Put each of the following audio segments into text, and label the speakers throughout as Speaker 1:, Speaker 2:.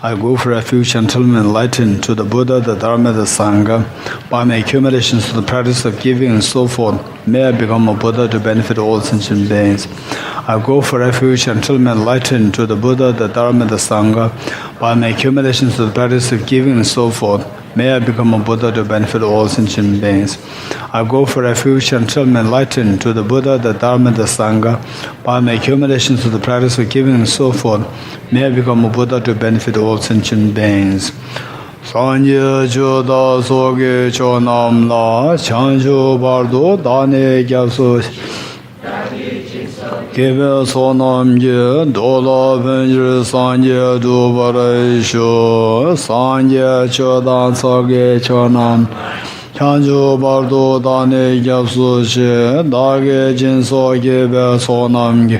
Speaker 1: I go for refuge until I'm enlightened to the Buddha, the Dharma, the Sangha. By my accumulations to the practice of giving and so forth, may I become a Buddha to benefit all sentient beings. I go for refuge until I'm enlightened to the Buddha, the Dharma, the Sangha. By my accumulations to the practice of giving and so forth, may I become a Buddha to benefit all sentient beings. I go for refuge until I'm enlightened to the Buddha, the Dharma, the Sangha. By my accumulations to the practice of giving and so forth, may I become a Buddha to benefit all sentient beings. Sanje Joda Soge Chonam La Chanjo Bardo Dane Gyapso Kebe Sonam Ye Dola Benjir Sanje Dubaresho Sanje Chodan Soge Chonam Chanjo Bardo Dane Gyapso She Dage Jinso Kebe Sonam Ye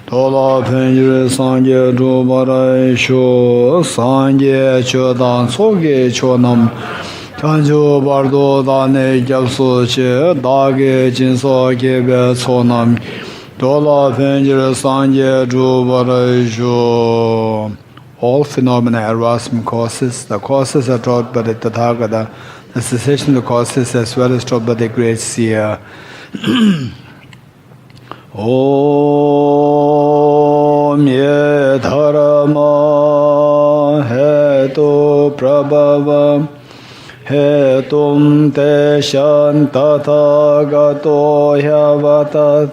Speaker 1: Dola Benjir Sanje Dubaresho Sanje Chodan Soge Chonam Chanjo Bardo Dane Gyapso She Dage Jinso Kebe Sonam Dola Penjira Sanje Druvarasho. All phenomena arise from causes. The causes are taught by the Tathagata. The cessation of the causes as well as taught by the great seer. Om Ye Dharma Hetu Prabhava Hetum Te Shantatagato Hyavatat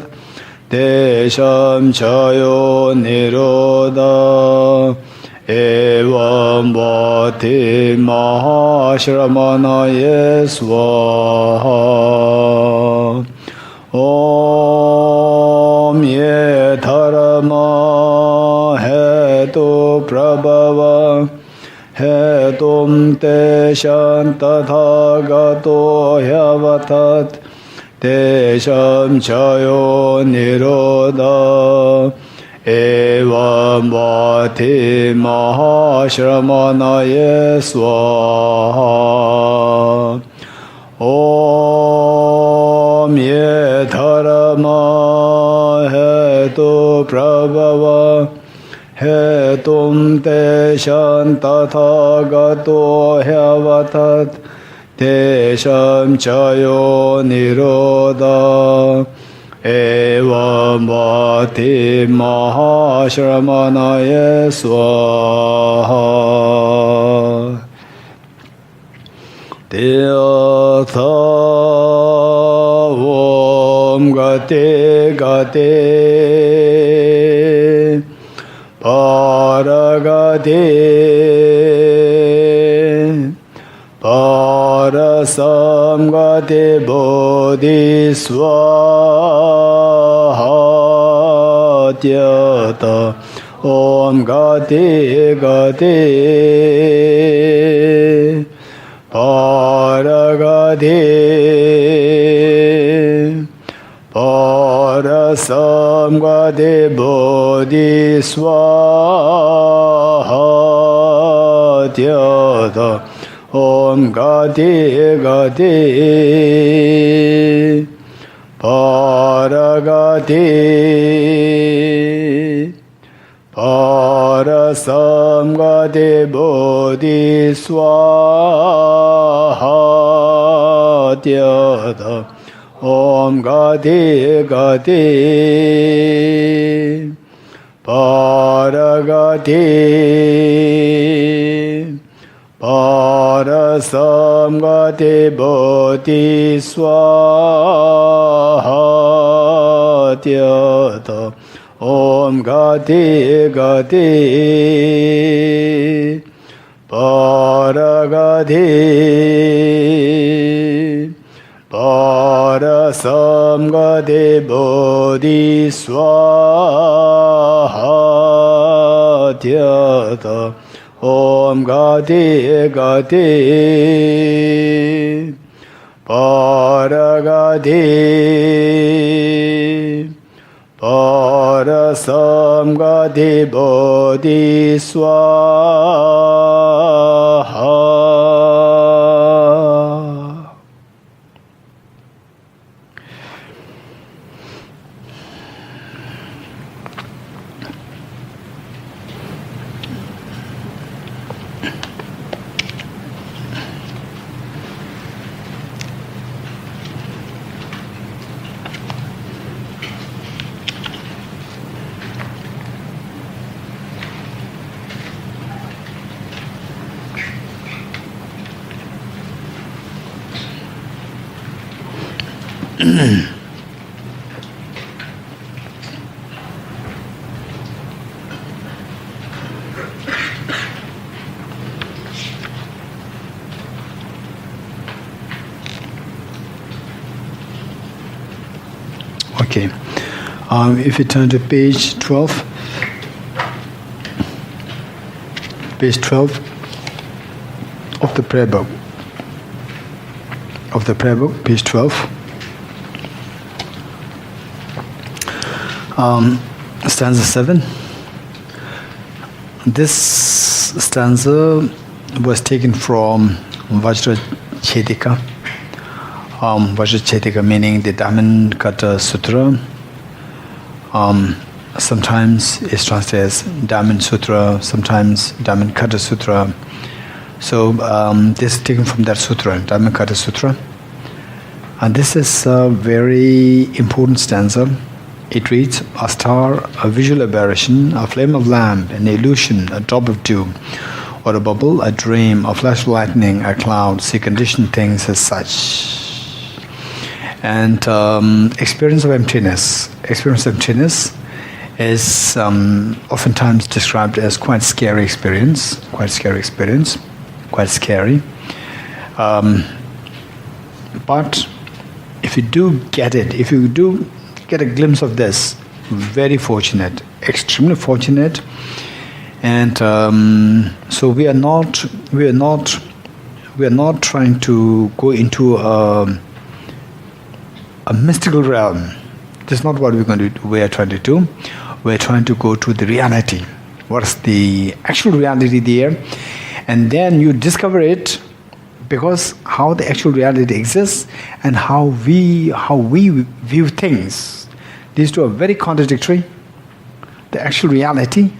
Speaker 1: Desham Chayo Niroda Evam Bhati Mahashramanaye Swaha Om Ye Dharma Hetu Prabhava Hetum Te Shantatagato Hyavatat Desham Chayo Niroda Evam Bhati Mahashramanaye Swaha Om Ye Dharma Hetu Prabhava Hetum Te Shantatagato Hyavatat Desham Chayo Niroda Evam Bhati Mahashramanaye Swaha Tirtha Om Gate Gate Paragate Parasam Gate Bodhiswaha Om Gate Gate Paragate Parasam Gate Bodhiswaha Om Gate Gate Paragate Parasam Gate Bodhiswaha Om Gate Gate Paragate Parasam Gate Bodhiswaha Om Gate Gate Paragate Parasam Gate Bodhiswaha Om Gate Gate Paragate Parasam Gate Bodhiswaha. Okay. If you turn to page 12, of the prayer book, page 12, stanza 7. This stanza was taken from Vajrachetika. Vajrachetika meaning the Diamond Cutter Sutra. Sometimes it's translated as Diamond Sutra, sometimes Diamond Cutter Sutra. So this is taken from that sutra, Diamond Cutter Sutra. And this is a very important stanza. It reads, a star, a visual aberration, a flame of lamp, an illusion, a drop of dew, or a bubble, a dream, a flash of lightning, a cloud, see conditioned things as such. And experience of emptiness. Experience of emptiness is oftentimes described as quite scary experience. Quite scary. But if you do get it, if you do get a glimpse of this, very fortunate, extremely fortunate. And so we are not trying to go into a mystical realm. That's not what we are trying to do. We're trying to go to the reality. What's the actual reality there? And then you discover it because how the actual reality exists and how we view things. These two are very contradictory. The actual reality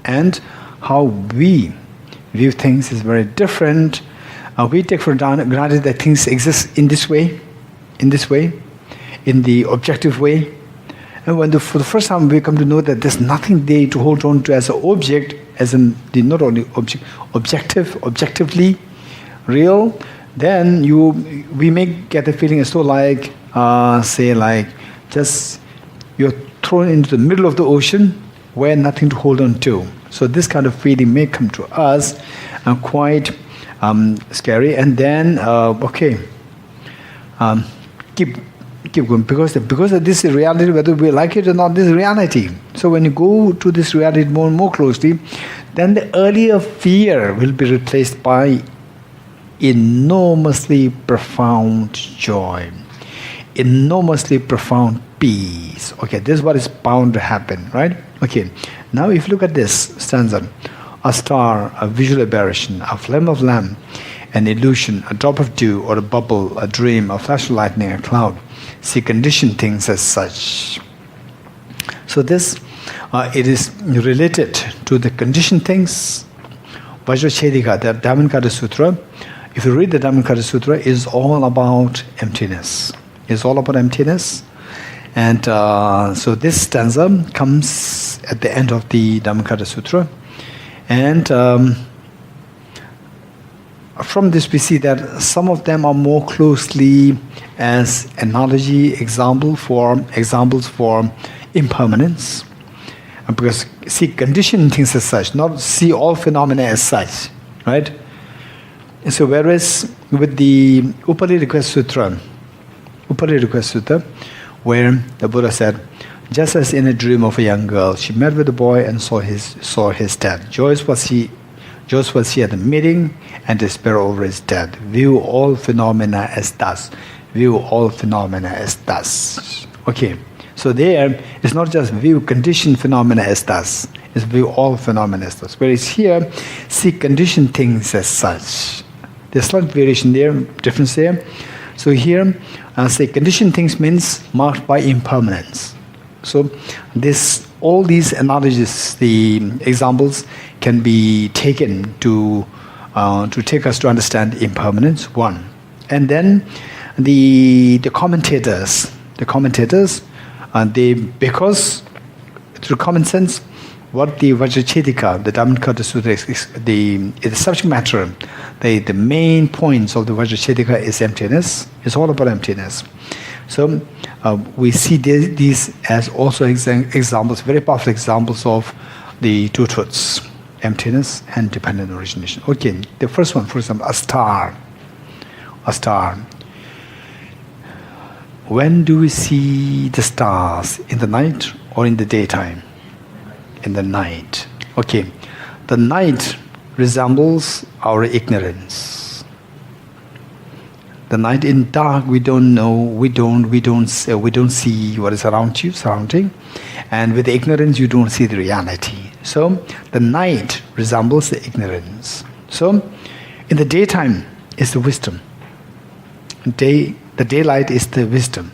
Speaker 1: and how we view things is very different. We take for granted that things exist in this way, in the objective way. And when for the first time we come to know that there's nothing there to hold on to as an object, as in the not only objectively real, then we may get the feeling as though like just you're thrown into the middle of the ocean where nothing to hold on to. So this kind of feeling may come to us quite scary. And then keep going because of this reality, whether we like it or not, this is reality. So when you go to this reality more and more closely, then the earlier fear will be replaced by enormously profound joy, enormously profound peace. Okay, this is what is bound to happen, right? Okay, now if you look at this stanza, a star, a visual aberration, a flame of lamp, an illusion, a drop of dew, or a bubble, a dream, a flash of lightning, a cloud. See conditioned things as such. So this, it is related to the conditioned things. Vajrachetika, the Diamond Cutter Sutra, if you read the Diamond Cutter Sutra, is all about emptiness. It's all about emptiness. And so this stanza comes at the end of the Diamond Cutter Sutra. And from this we see that some of them are more closely as analogy examples for impermanence. Because see conditioned things as such, not see all phenomena as such, right? And so whereas with the Upali Request Sutra, where the Buddha said, just as in a dream of a young girl, she met with a boy and saw his death. Joyous was she at the meeting and despair over his death. View all phenomena as thus. Okay, so there it's not just view conditioned phenomena as thus. It's view all phenomena as thus. Whereas here, see conditioned things as such. There's slight variation there, difference there. So here, say conditioned things means marked by impermanence. So all these analogies, the examples, can be taken to take us to understand impermanence. One, and then the commentators, because through common sense, what the Vajrachetika, the Diamond Cutter Sutra, is the subject matter, the main points of the Vajrachetika is emptiness. It's all about emptiness. So we see these as also examples, very powerful examples of the two truths, emptiness and dependent origination. Okay, the first one, for example, a star. A star. When do we see the stars? In the night or in the daytime? In the night. Okay, the night resembles our ignorance. The night in dark, we don't know, we don't see what is surrounding, and with ignorance, you don't see the reality. So the night resembles the ignorance. So in the daytime is the wisdom. The daylight is the wisdom.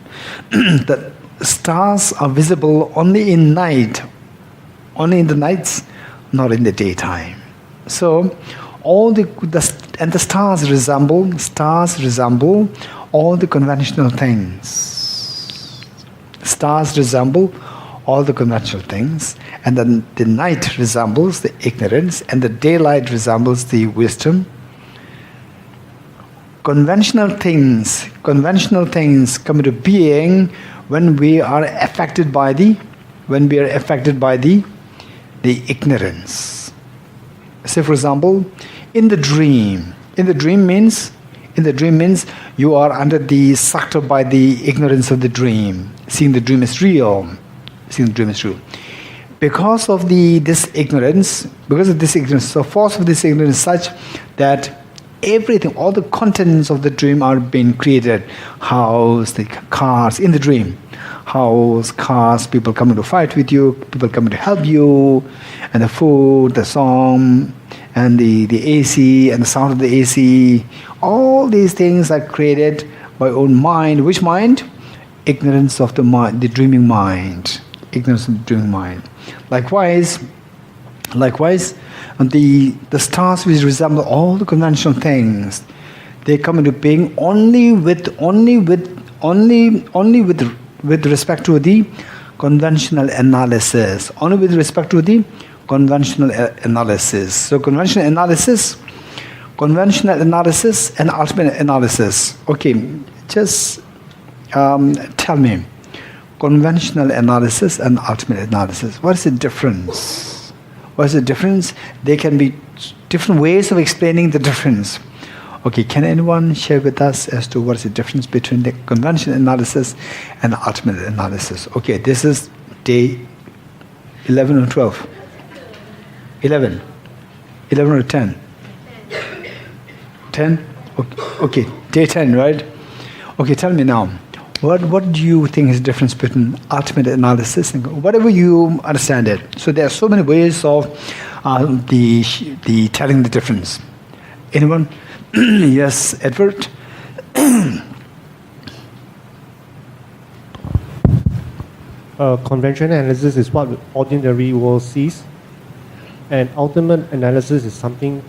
Speaker 1: The stars are visible only in night, only in the nights, not in the daytime. So all the stars resemble all the conventional things. Stars resemble all the conventional things, and then the night resembles the ignorance, and the daylight resembles the wisdom. Conventional things come into being when we are affected by the ignorance. Say, for example, in the dream means you are sucked up by the ignorance of the dream. Seeing the dream is real. Because of this ignorance, the force of this ignorance is such that everything, all the contents of the dream are being created. House, the cars in the dream. House, cars, people coming to fight with you, people coming to help you, and the food, the song, and the AC, and the sound of the AC. All these things are created by own mind. Which mind? Ignorance of the mind, the dreaming mind. Ignorance of the dreaming mind. Likewise, the stars which resemble all the conventional things, they come into being only with respect to the conventional analysis. Only with respect to the conventional analysis. So conventional analysis and ultimate analysis. Okay, just tell me, conventional analysis and ultimate analysis, what is the difference? What is the difference? There can be different ways of explaining the difference. Okay, can anyone share with us as to what is the difference between the conventional analysis and the ultimate analysis? Okay, this is day 11 or 12? 11. 11 or 10? 10? Okay, day 10, right? Okay, tell me now. What do you think is the difference between ultimate analysis and whatever you understand it? So there are so many ways of the telling the difference. Anyone? Yes, Edward?
Speaker 2: Conventional analysis is what ordinary world sees, and ultimate analysis is something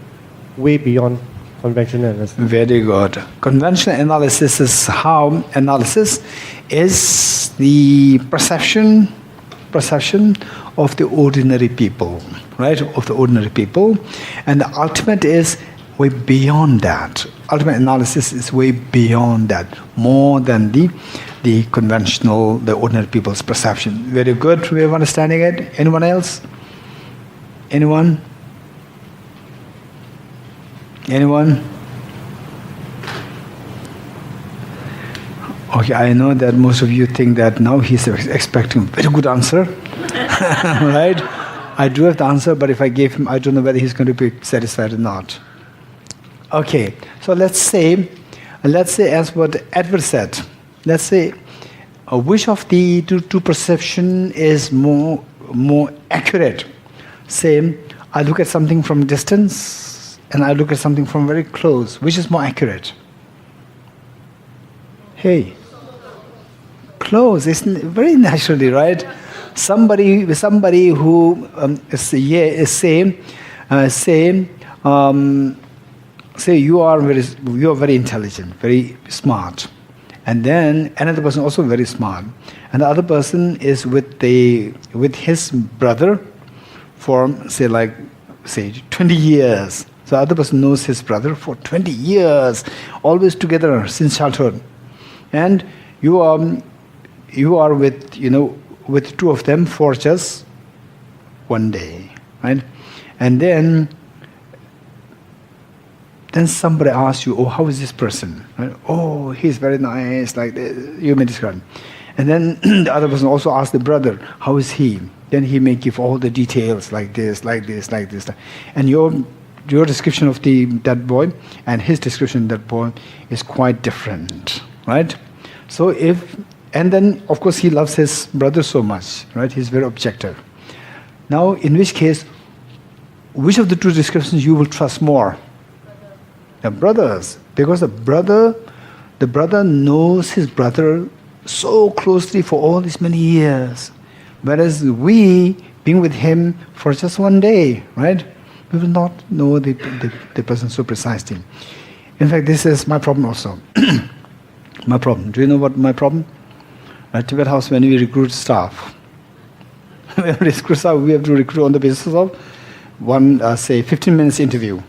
Speaker 2: way beyond conventional analysis.
Speaker 1: Very good. Conventional analysis is how analysis is the perception of the ordinary people, right? Of the ordinary people, and the ultimate is way beyond that. Ultimate analysis is way beyond that, more than the conventional, the ordinary people's perception. Very good way of understanding it. Anyone else? Anyone? Okay, I know that most of you think that now he's expecting a very good answer, right? I do have the answer, but if I gave him, I don't know whether he's going to be satisfied or not. Okay, so let's say as what Edward said, let's say which of the two perception is more accurate. Say, I look at something from distance and I look at something from very close. Which is more accurate? Hey, close. It's very naturally, right? Somebody who say you are very intelligent, very smart, and then another person also very smart, and the other person is with his brother for say 20 years. So the other person knows his brother for 20 years, always together since childhood. And you are with, with two of them for just one day, right? And then somebody asks you, oh, how is this person? Right? Oh, he's very nice, like this. You may describe. And then the other person also asks the brother, how is he? Then he may give all the details, like this, like this, like this. And your description of that boy and his description of that boy is quite different, right? So and then of course he loves his brother so much, right? He's very objective. Now, in which case, which of the two descriptions you will trust more? The brothers, because the brother knows his brother so closely for all these many years, whereas we, being with him for just one day, right? We will not know the person so precisely. In fact, this is my problem also. My problem. Do you know what my problem? At Tibet House, when we recruit staff, we have to recruit on the basis of one, say, 15 minutes interview.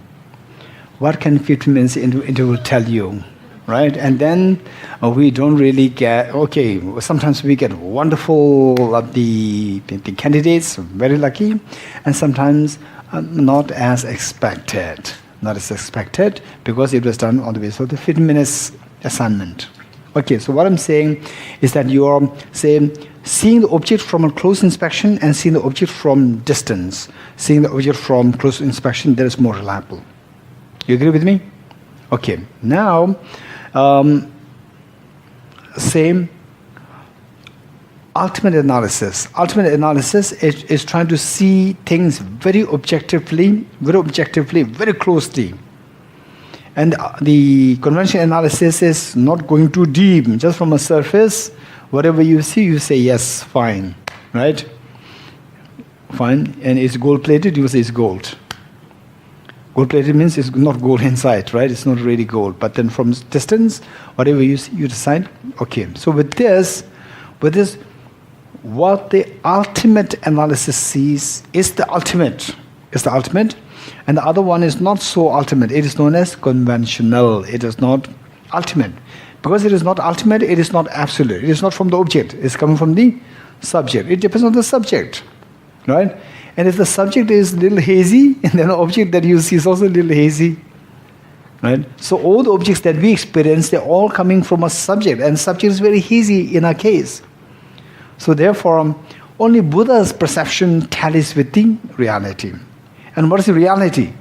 Speaker 1: What can 15 minutes interview tell you, right? And then we don't really get, sometimes we get wonderful the candidates, very lucky, and sometimes not as expected. Not as expected, because it was done on the basis of the 15 minutes assignment. Okay, so what I'm saying is that you're, say, seeing the object from a close inspection and seeing the object from distance. Seeing the object from close inspection, that is more reliable. You agree with me? Okay. Now, same ultimate analysis. Ultimate analysis is trying to see things very objectively, very closely. And the conventional analysis is not going too deep. Just from a surface, whatever you see, you say, yes, fine. Right? Fine. And it's gold-plated, you say it's gold. Gold-plated means it's not gold inside, right? It's not really gold. But then from distance, whatever you see, you decide, okay. So with this, what the ultimate analysis sees is the ultimate. It's the ultimate. And the other one is not so ultimate. It is known as conventional. It is not ultimate. Because it is not ultimate, it is not absolute. It is not from the object. It's coming from the subject. It depends on the subject, right? And if the subject is a little hazy, and then the object that you see is also a little hazy, right? So all the objects that we experience, they're all coming from a subject, and subject is very hazy in our case. So therefore, only Buddha's perception tallies with the reality. And what is the reality?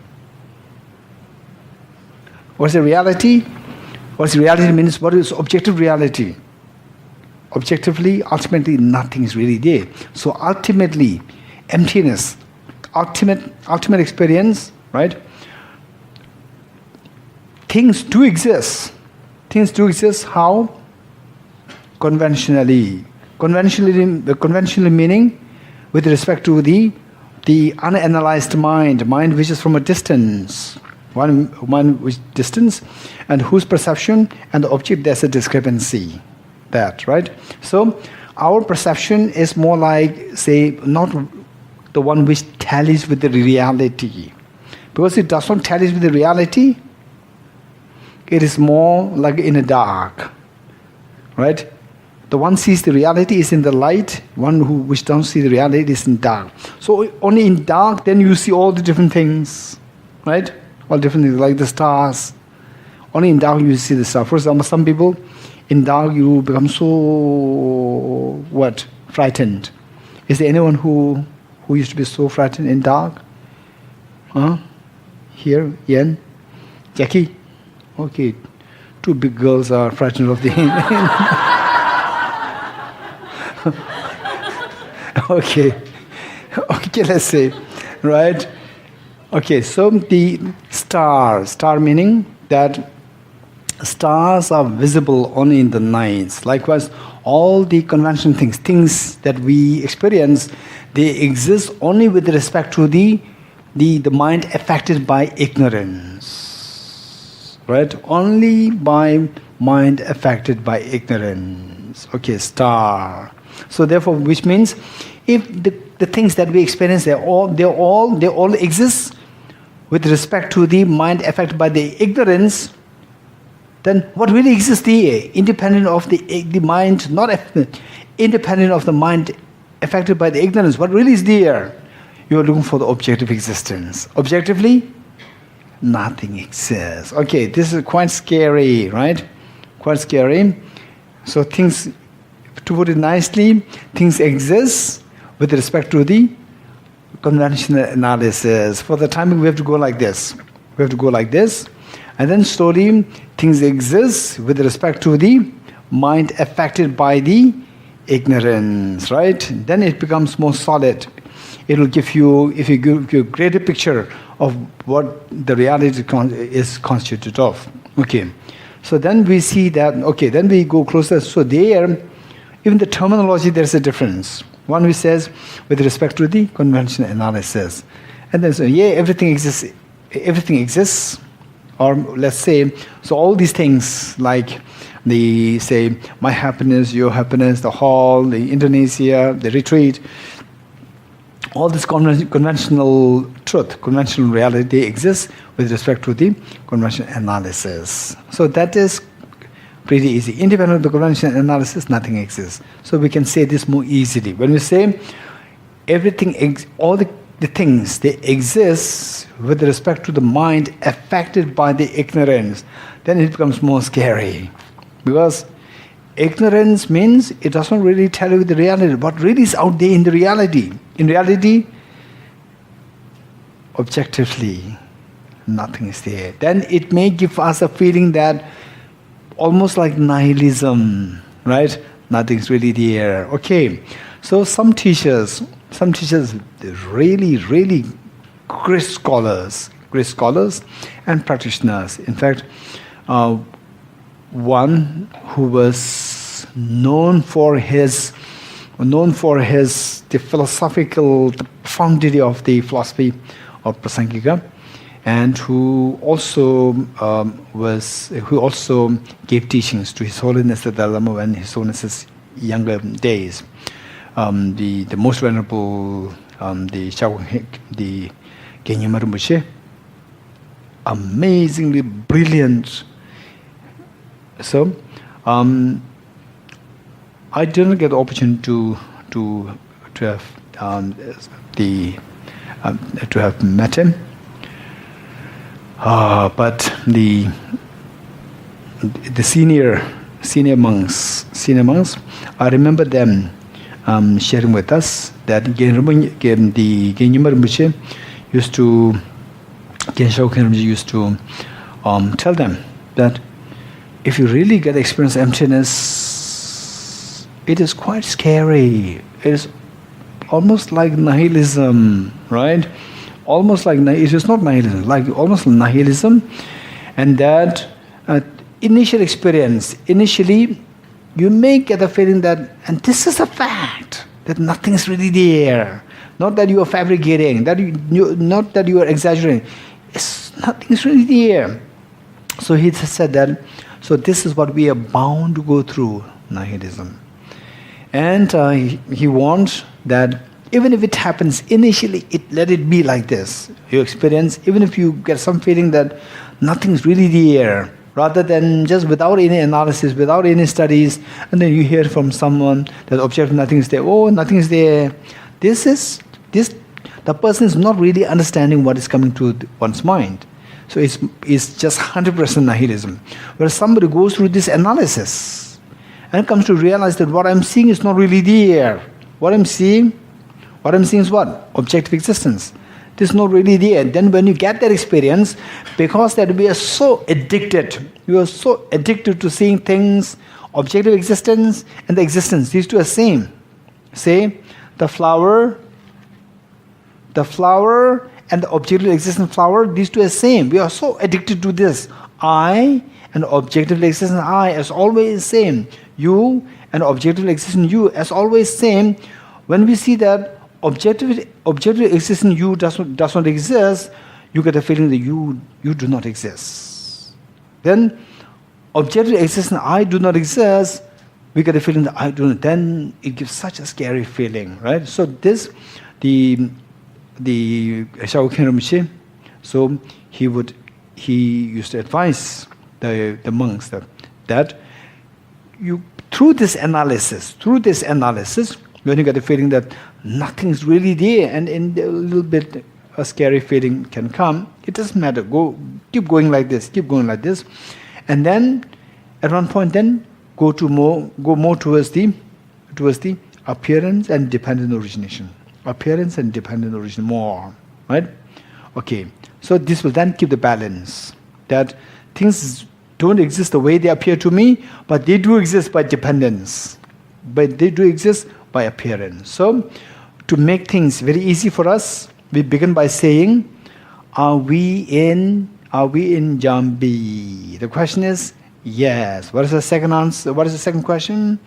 Speaker 1: What is the reality? What is reality means what is objective reality? Objectively, ultimately, nothing is really there. So ultimately, emptiness, ultimate experience, right? Things do exist. Things do exist how? Conventionally. Conventionally meaning with respect to the unanalyzed mind which is from a distance. One which distance, and whose perception and the object, there's a discrepancy. That, right? So our perception is more like, say, not the one which tallies with the reality. Because it does not tally with the reality, it is more like in the dark. Right? The one sees the reality is in the light, one which don't see the reality is in dark. So only in dark then you see all the different things. Right? All different things, like the stars. Only in dark you see the stars. For example, some people, in dark you become so, frightened. Is there anyone who used to be so frightened in dark? Huh? Here, Yen? Jackie? Okay. Two big girls are frightened of the... Okay, let's say, right? Okay, so the star meaning that stars are visible only in the nights. Likewise, all the conventional things that we experience, they exist only with respect to the mind affected by ignorance. Right? Only by mind affected by ignorance. Okay, star. So therefore, which means if the things that we experience, they all exist with respect to the mind affected by the ignorance, then what really exists there, independent of the mind, independent of the mind affected by the ignorance, what really is there? You are looking for the objective existence. Objectively, nothing exists. Okay, this is quite scary, right? Quite scary. So things, to put it nicely, things exist with respect to the conventional analysis. For the timing, we have to go like this. We have to go like this. And then slowly, things exist with respect to the mind affected by the ignorance, right? Then it becomes more solid. It will give you, if you give you a greater picture of what the reality is constituted of. Okay. So then we see that, okay, then we go closer. So there, even the terminology, there's a difference. One who says, with respect to the conventional analysis. And then, so yeah, everything exists. Or let's say, so all these things like the, say, my happiness, your happiness, the hall, the Indonesia, the retreat, all this conventional truth, conventional reality exists with respect to the conventional analysis. So that is pretty easy. Independent of the conventional analysis, nothing exists. So we can say this more easily. When we say everything, all the things, they exist with respect to the mind affected by the ignorance, then it becomes more scary. Because ignorance means it does not really tell you the reality. What really is out there in the reality? In reality, objectively, nothing is there. Then it may give us a feeling that almost like nihilism, right? Nothing is really there. Okay, so some teachers, really, really great scholars and practitioners. In fact, one who was known for the philosophical profundity of the philosophy of Prasangika, and who also gave teachings to His Holiness the Dalai Lama when His Holiness's younger days. The most venerable, the Genyama Rinpoche, amazingly brilliant. So, I didn't get the opportunity to have met him, but the senior monks, I remember them sharing with us that the Genyama Rinpoche used to tell them that if you really get experience emptiness, it is quite scary. It is almost like nihilism, right? Almost like it is not nihilism, like almost nihilism, and that initial experience, initially, you may get the feeling that, and this is a fact, that nothing is really there. Not that you are fabricating, not that you are exaggerating. Nothing is really there. So he said that. So this is what we are bound to go through, nihilism. And he wants that even if it happens initially, let it be like this. You experience, even if you get some feeling that nothing's really there, rather than just without any analysis, without any studies, and then you hear from someone that objective nothing is there. Oh, nothing is there. The person is not really understanding what is coming to one's mind. So it's just 100% nihilism. Whereas somebody goes through this analysis and comes to realize that what I'm seeing is not really there. What I'm seeing is what? Objective existence. This is not really there. Then when you get that experience, because that we are so addicted to seeing things, objective existence and the existence, these two are same. Say, the flower and the objectively existent flower, these two are same. We are so addicted to this. I and objectively existent I as always same. You and objectively existent you as always same. When we see that objectively existent you does not exist, you get a feeling that you do not exist. Then objectively existent I do not exist, we get a feeling that I do not. Then it gives such a scary feeling, right? So this, the Shaokyen Rinpoche, so he used to advise the monks, that you through this analysis, when you get the feeling that nothing's really there, and in a little bit a scary feeling can come, it doesn't matter. Keep going like this, and then at one point, then go more towards the appearance and dependent origination. Appearance and dependent origination more, right? Okay, so this will then keep the balance, that things don't exist the way they appear to me, but they do exist by dependence. But they do exist by appearance. So, to make things very easy for us, we begin by saying, are we in Jambi? The question is, yes. What is the second answer? What is the second question?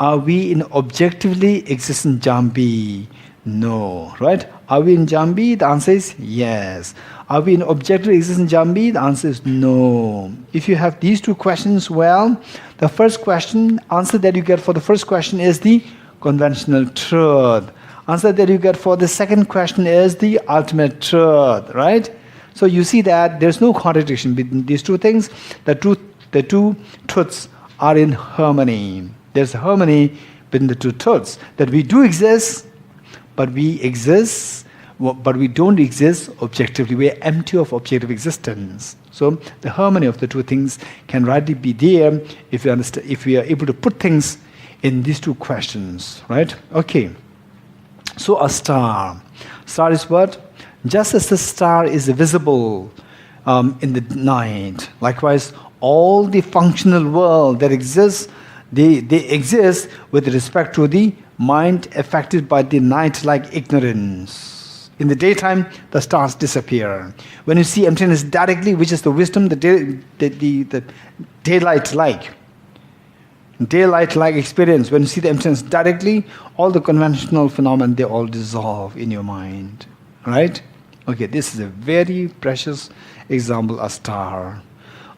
Speaker 1: Are we in objectively existent Jambi? No. Right? Are we in Jambi? The answer is yes. Are we in objectively existent Jambi? The answer is no. If you have these two questions, well, the first question, answer that you get for the first question is the conventional truth. Answer that you get for the second question is the ultimate truth, right? So you see that there's no contradiction between these two things. The two truths are in harmony. There's harmony between the two truths, that we do exist, but we don't exist objectively. We are empty of objective existence. So the harmony of the two things can rightly be there if we are able to put things in these two questions, right? Okay. So a star. Star is what? Just as the star is visible in the night, likewise all the functional world that exists, they exist with respect to the mind affected by the night-like ignorance. In the daytime, the stars disappear. When you see emptiness directly, which is the wisdom, the daylight-like experience, when you see the emptiness directly, all the conventional phenomena, they all dissolve in your mind. Right? Okay, this is a very precious example, a star.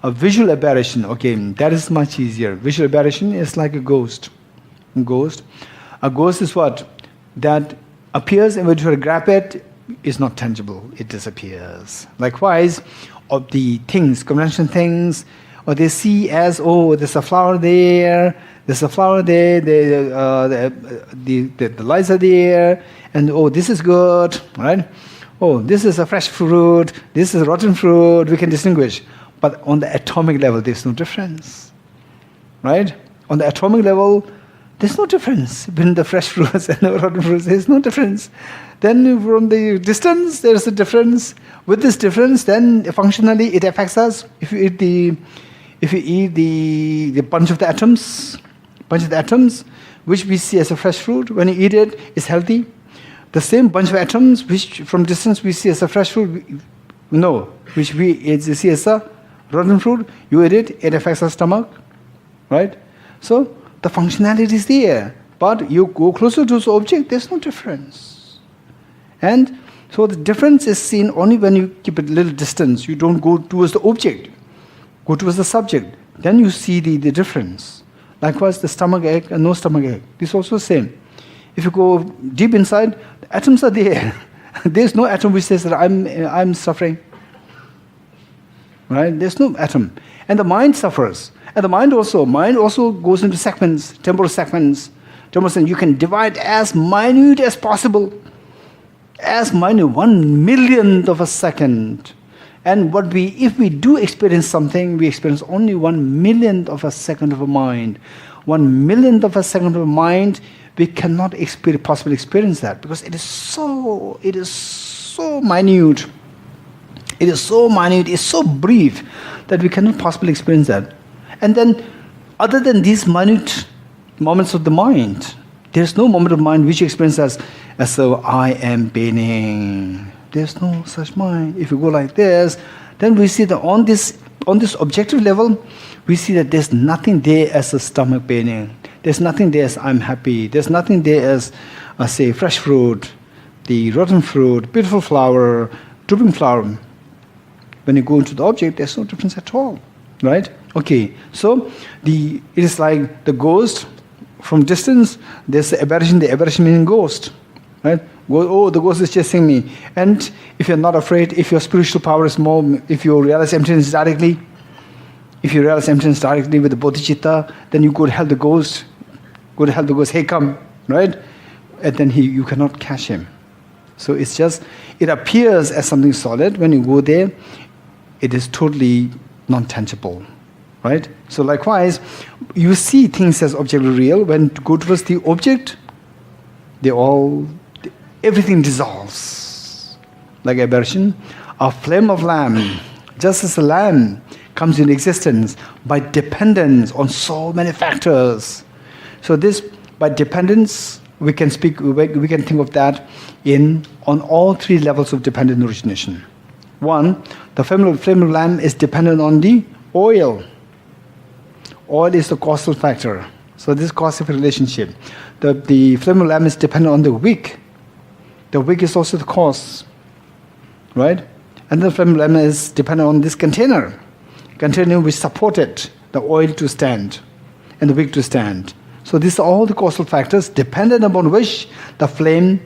Speaker 1: A visual aberration, okay, that is much easier. Visual aberration is like a ghost. A ghost is what? That appears, and when you grab it, is not tangible. It disappears. Likewise, of the things, conventional things, or they see as, oh, there's a flower there, the lights are there, and oh, this is good, right? Oh, this is a fresh fruit, this is rotten fruit, we can distinguish. But on the atomic level, there's no difference, right? On the atomic level, there's no difference between the fresh fruits and the rotten fruits. There's no difference. Then from the distance, there's a difference. With this difference, then functionally it affects us. If you eat the bunch of the atoms, which we see as a fresh fruit, when you eat it, it's healthy. The same bunch of atoms, which from distance we see as a fresh fruit, which we see as a rotten fruit, you eat it, it affects our stomach, right? So the functionality is there, but you go closer to the object, there's no difference. And so the difference is seen only when you keep a little distance. You don't go towards the object, go towards the subject. Then you see the difference. Likewise, the stomach ache and no stomach ache. This is also the same. If you go deep inside, the atoms are there. There's no atom which says that I'm suffering. Right? There's no atom. And the mind suffers. And the mind also goes into segments, temporal segments. You can divide as minute as possible. As minute, 1/1,000,000th of a second. And if we do experience something, we experience only 1/1,000,000th of a second of a mind. 1/1,000,000th of a second of a mind, we cannot possibly experience that because it is so minute. It is so minute, it's so brief that we cannot possibly experience that. And then, other than these minute moments of the mind, there's no moment of mind which you experience as though I am paining. There's no such mind. If you go like this, then we see that on this objective level, we see that there's nothing there as a stomach paining. There's nothing there as I'm happy. There's nothing there as, say, fresh fruit, the rotten fruit, beautiful flower, drooping flower. When you go into the object, there's no difference at all, right? Okay, so it is like the ghost. From distance, there's the aberration meaning ghost, right? Oh, the ghost is chasing me. And if you're not afraid, if your spiritual power is more, if you realize emptiness directly, If you realize emptiness directly with the bodhicitta, then you go to help the ghost. Go to help the ghost, hey, come, right? And then you cannot catch him. So it's just, it appears as something solid. When you go there, it is totally non-tangible, right? So likewise, you see things as objectively real. When you go towards the object, everything dissolves. Like aberration, a flame of lamp, just as a lamp comes into existence by dependence on so many factors. So this, by dependence, we can think of that on all three levels of dependent origination. One, the flame of lamp is dependent on the oil. Oil is the causal factor. So this causal relationship. The flame of lamp is dependent on the wick. The wick is also the cause, right? And the flame of lamp is dependent on this container which supported the oil to stand and the wick to stand. So these are all the causal factors dependent upon which the flame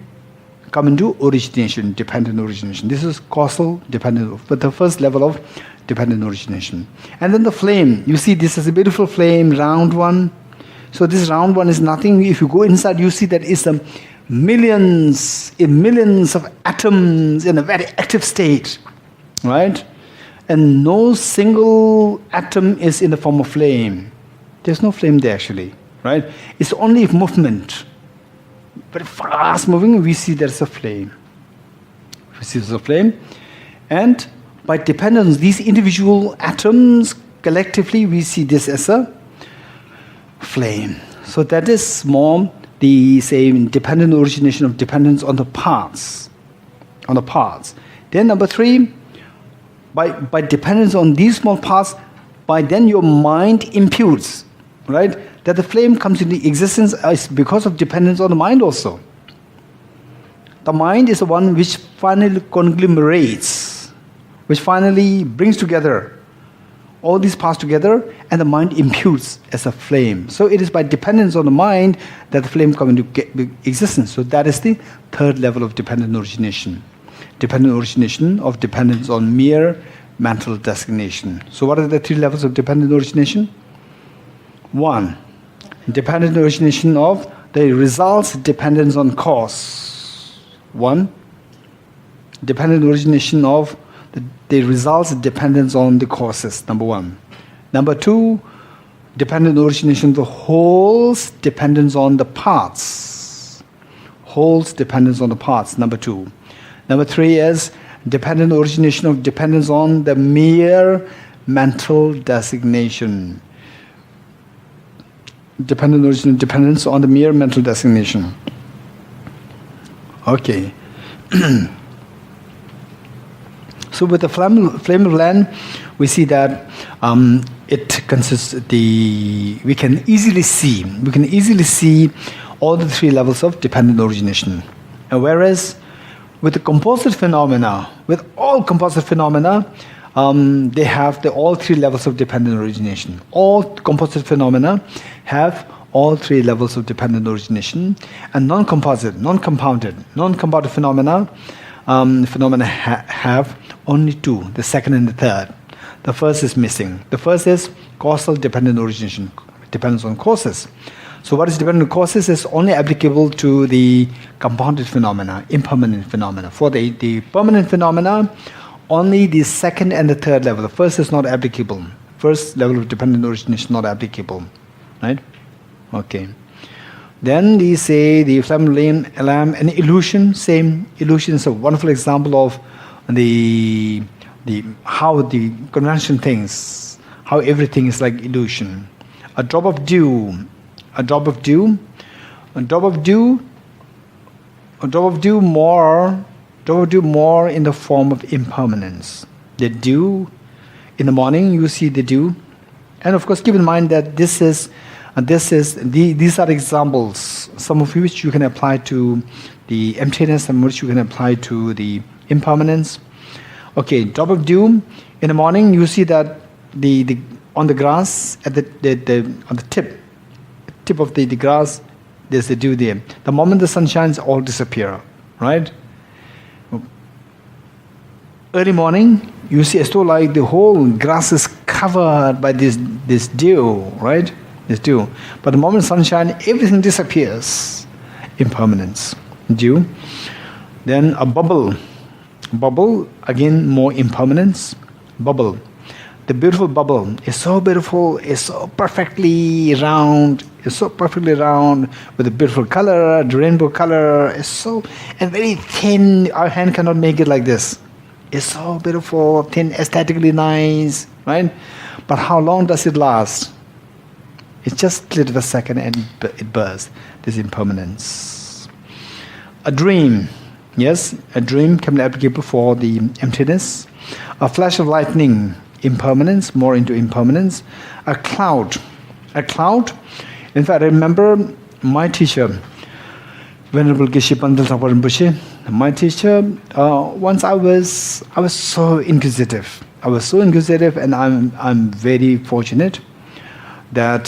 Speaker 1: come into origination, dependent origination. This is causal dependent, but the first level of dependent origination. And then the flame, you see this is a beautiful flame, round one. So this round one is nothing. If you go inside, you see that it's millions of atoms in a very active state, right? And no single atom is in the form of flame. There's no flame there actually, right? It's only if movement, very fast moving, we see there's a flame. We see there's a flame. And by dependence, these individual atoms, collectively, we see this as a flame. So that is more the same dependent origination of dependence on the parts. Then number three, by dependence on these small parts, by then your mind imputes, right, that the flame comes into existence is because of dependence on the mind also. The mind is the one which finally conglomerates, which finally brings together all these parts together, and the mind imputes as a flame. So it is by dependence on the mind that the flame comes into existence. So that is the third level of dependent origination. Dependent origination of dependence on mere mental designation. So what are the three levels of dependent origination? One, dependent origination of the results dependence on cause. One, dependent origination of the results dependence on the causes, number one. Number two, dependent origination of the wholes dependence on the parts. Wholes dependence on the parts, number two. Number three is dependent origination of dependence on the mere mental designation. Dependent origin of dependence on the mere mental designation. Okay. So with the flame of lamp, we see that it consists we can easily see all the three levels of dependent origination. And whereas with the composite phenomena, with all composite phenomena, they have all three levels of dependent origination. All composite phenomena have all three levels of dependent origination, and non-compounded phenomena have only two, the second and the third. The first is missing. The first is causal dependent origination, depends on causes. So what is dependent on causes is only applicable to the compounded phenomena, impermanent phenomena. For the permanent phenomena, only the second and the third level. The first is not applicable. First level of dependent origination not applicable. Right? Okay. Then we say the flame, lamp, and illusion. Same. Illusion is a wonderful example of the how the convention thinks, how everything is like illusion. A drop of dew more in the form of impermanence. The dew in the morning, you see the dew, and of course keep in mind that these are examples, some of which you can apply to the emptiness, some of which you can apply to the impermanence. Okay, drop of dew in the morning, you see that on the grass at on the tip of the grass, there's the dew there. The moment the sun shines, all disappear, right? Early morning, you see as though like the whole grass is covered by this dew, right? This dew. But the moment sunshine, everything disappears. Impermanence. Dew. Then a bubble. Bubble, again, more impermanence. Bubble. The beautiful bubble is so beautiful, is so perfectly round, with a beautiful color, the rainbow color, is so, and very thin. Our hand cannot make it like this. It's so beautiful, thin, aesthetically nice, right? But how long does it last? It's just a split of a second and it bursts. This impermanence. A dream. Yes, a dream can be applicable for the emptiness. A flash of lightning, impermanence, more into impermanence. A cloud. In fact, I remember my teacher, Venerable Geshe-la, my teacher, once I was so inquisitive. And I'm very fortunate that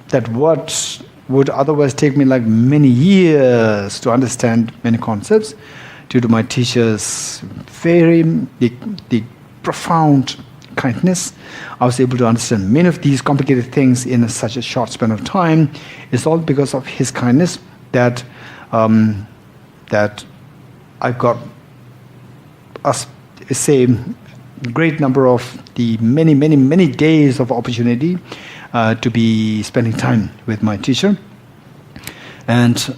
Speaker 1: that what would otherwise take me like many years to understand many concepts, due to my teacher's very the profound kindness, I was able to understand many of these complicated things in such a short span of time. It's all because of his kindness that that I got great number of the many days of opportunity to be spending time with my teacher. And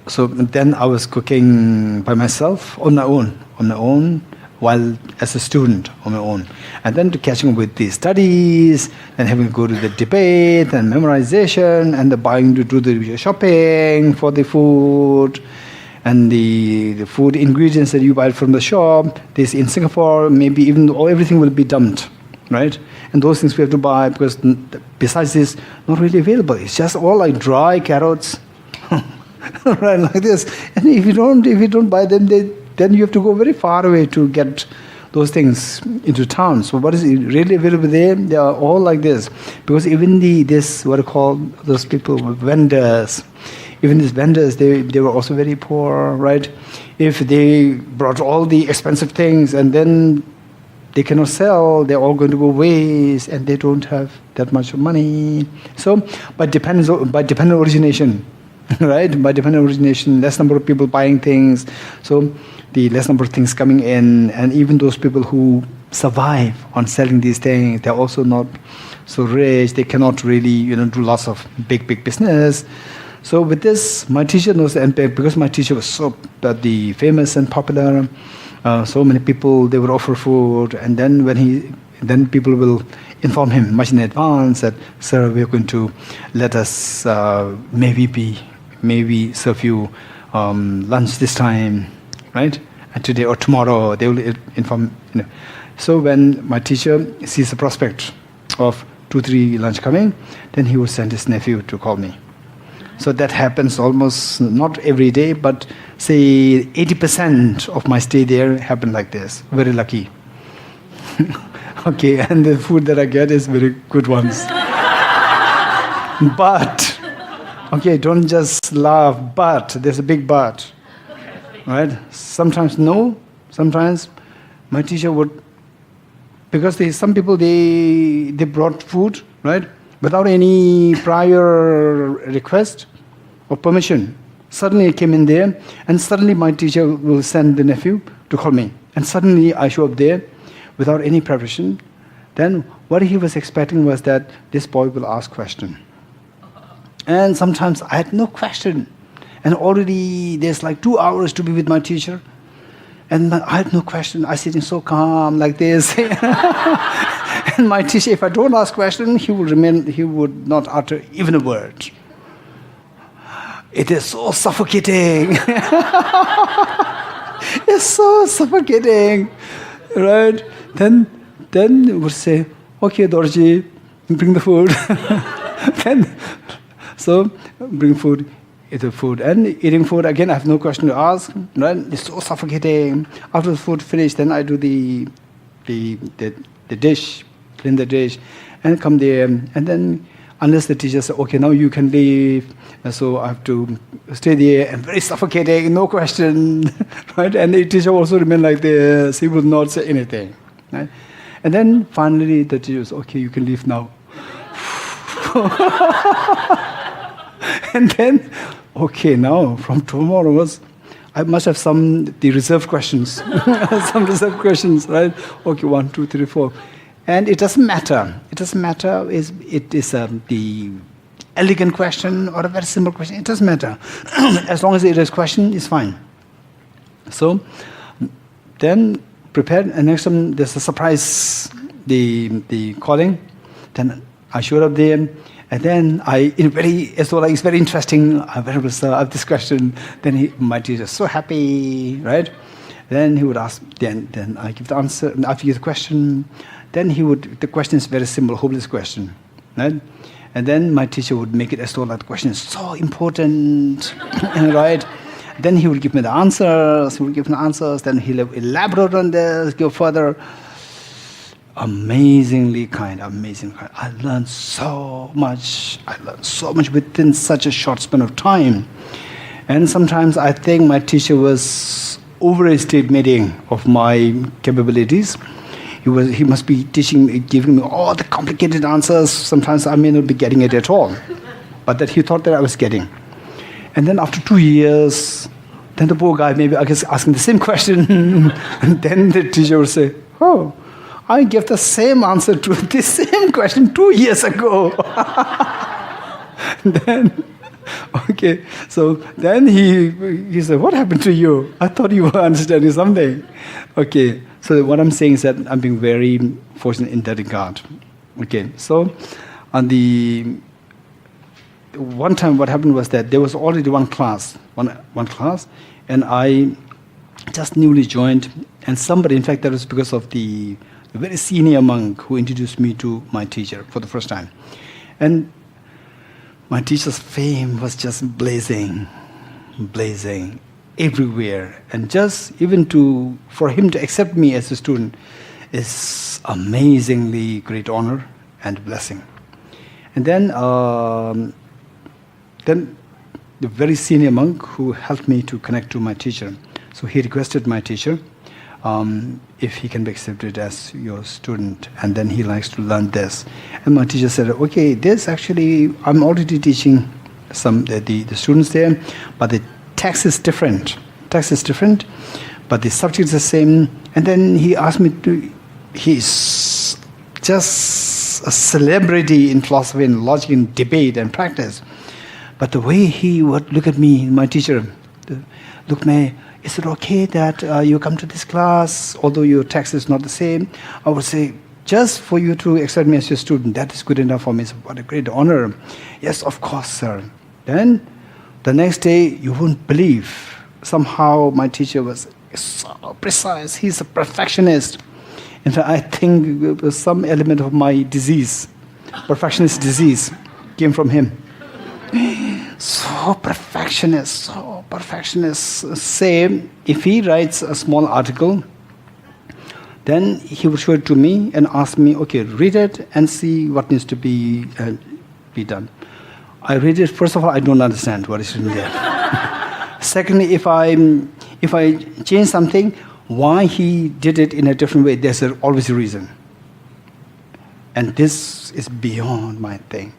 Speaker 1: so then I was cooking by myself on my own, while as a student on my own. And then to catching up with the studies, and having to go to the debate and memorization, and the buying to do the shopping for the food, and the food ingredients that you buy from the shop. This in Singapore, maybe even everything will be dumped, right? And those things we have to buy because besides this, not really available. It's just all like dry carrots, right, like this. And if you don't buy them, then you have to go very far away to get those things into town. So what is really available there? They are all like this. Because even what I call those people, vendors, even these vendors, they were also very poor, right? If they brought all the expensive things and then they cannot sell, they're all going to go waste, and they don't have that much money. So, by dependent origination, right? By dependent origination, less number of people buying things, so the less number of things coming in, and even those people who survive on selling these things, they're also not so rich. They cannot really, do lots of big business. So with this, my teacher knows the impact, because my teacher was so famous and popular. So many people, they would offer food, and then people will inform him much in advance that, sir, we are going to let us maybe serve you lunch this time, right? And today or tomorrow, they will inform. So when my teacher sees the prospect of 2-3 lunch coming, then he will send his nephew to call me. So that happens almost not every day, but say 80% of my stay there happened like this. Very lucky. Okay, and the food that I get is very good ones. But, okay, don't just laugh, but, there's a big but. Right? Sometimes no, sometimes my teacher would, because some people, they brought food, right? Without any prior request or permission. Suddenly it came in there, and suddenly my teacher will send the nephew to call me. And suddenly I show up there without any preparation. Then what he was expecting was that this boy will ask question. And sometimes I had no question. And already there's like 2 hours to be with my teacher. And I had no question. I sitting so calm like this. And my teacher, if I don't ask question, he would not utter even a word. It is so suffocating. It's so suffocating, right? Then would say, okay, Dorji, bring the food. So bring food, eat the food, and eating food again. I have no question to ask. Right? It's so suffocating. After the food finished, then I do the dish, clean the dish, and come there, and then. Unless the teacher says, okay, now you can leave. So I have to stay there, and very suffocating, no question, right? And the teacher also remain like this. He will not say anything, right? And then finally the teacher said, okay, you can leave now. And then, okay, now from tomorrow onwards, I must have the reserved questions, some reserved questions, right? Okay, 1, 2, 3, 4. And it doesn't matter. It doesn't matter is the elegant question or a very simple question. It doesn't matter. As long as it is question, it's fine. So then prepared, and next time there's a surprise, the calling. Then I showed up there, and then it's very interesting. I have this question. Then my teacher is so happy, right? Then he would ask. Then I give the answer. And after the question, then the question is very simple, hopeless question, right? And then my teacher would make it as though that question is so important, right? Then he would give me the answers. Then he'll elaborate on this, go further. Amazing kind. I learned so much. Within such a short span of time. And sometimes I think my teacher was overestimating of my capabilities. He must be giving me all the complicated answers. Sometimes I may not be getting it at all, but that he thought that I was getting. And then after 2 years, then the poor guy maybe asking the same question, and then the teacher would say, "Oh, I gave the same answer to the same question 2 years ago." Then, okay, so then he said, "What happened to you? I thought you were understanding something." Okay, so what I'm saying is that I'm being very fortunate in that regard. Okay, so on the one time what happened was that there was already one class, and I just newly joined, and somebody, in fact, that was because of the very senior monk who introduced me to my teacher for the first time. And my teacher's fame was just blazing everywhere. And just even for him to accept me as a student is amazingly great honor and blessing. And then the very senior monk who helped me to connect to my teacher, so he requested my teacher if he can be accepted as your student, and then he likes to learn this. And my teacher said, okay, this actually, I'm already teaching the students there, but the text is different, but the subject is the same. And then he asked me he's just a celebrity in philosophy and logic and debate and practice. But the way he would look at me, my teacher, look, May, is it okay that you come to this class, although your text is not the same? I would say, just for you to accept me as your student, that is good enough for me. So what a great honor. Yes, of course, sir. Then, the next day, you won't believe, somehow my teacher was so precise. He's a perfectionist. In fact, I think some element of my disease, perfectionist disease, came from him. So perfectionist. Say, if he writes a small article, then he would show it to me and ask me, okay, read it and see what needs to be done. I read it. First of all, I don't understand what is written there. Secondly, if I change something, why he did it in a different way, there's always a reason. And this is beyond my thing.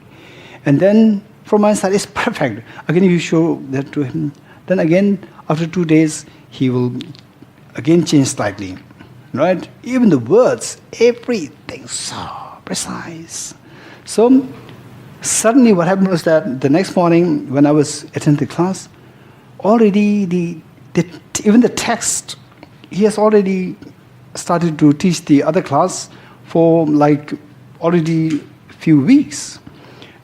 Speaker 1: And then from my side, it's perfect. Again, you show that to him. Then again, after 2 days, he will again change slightly, right? Even the words, everything so precise. So suddenly what happened was that the next morning when I was attending the class, already even the text, he has already started to teach the other class for like already a few weeks.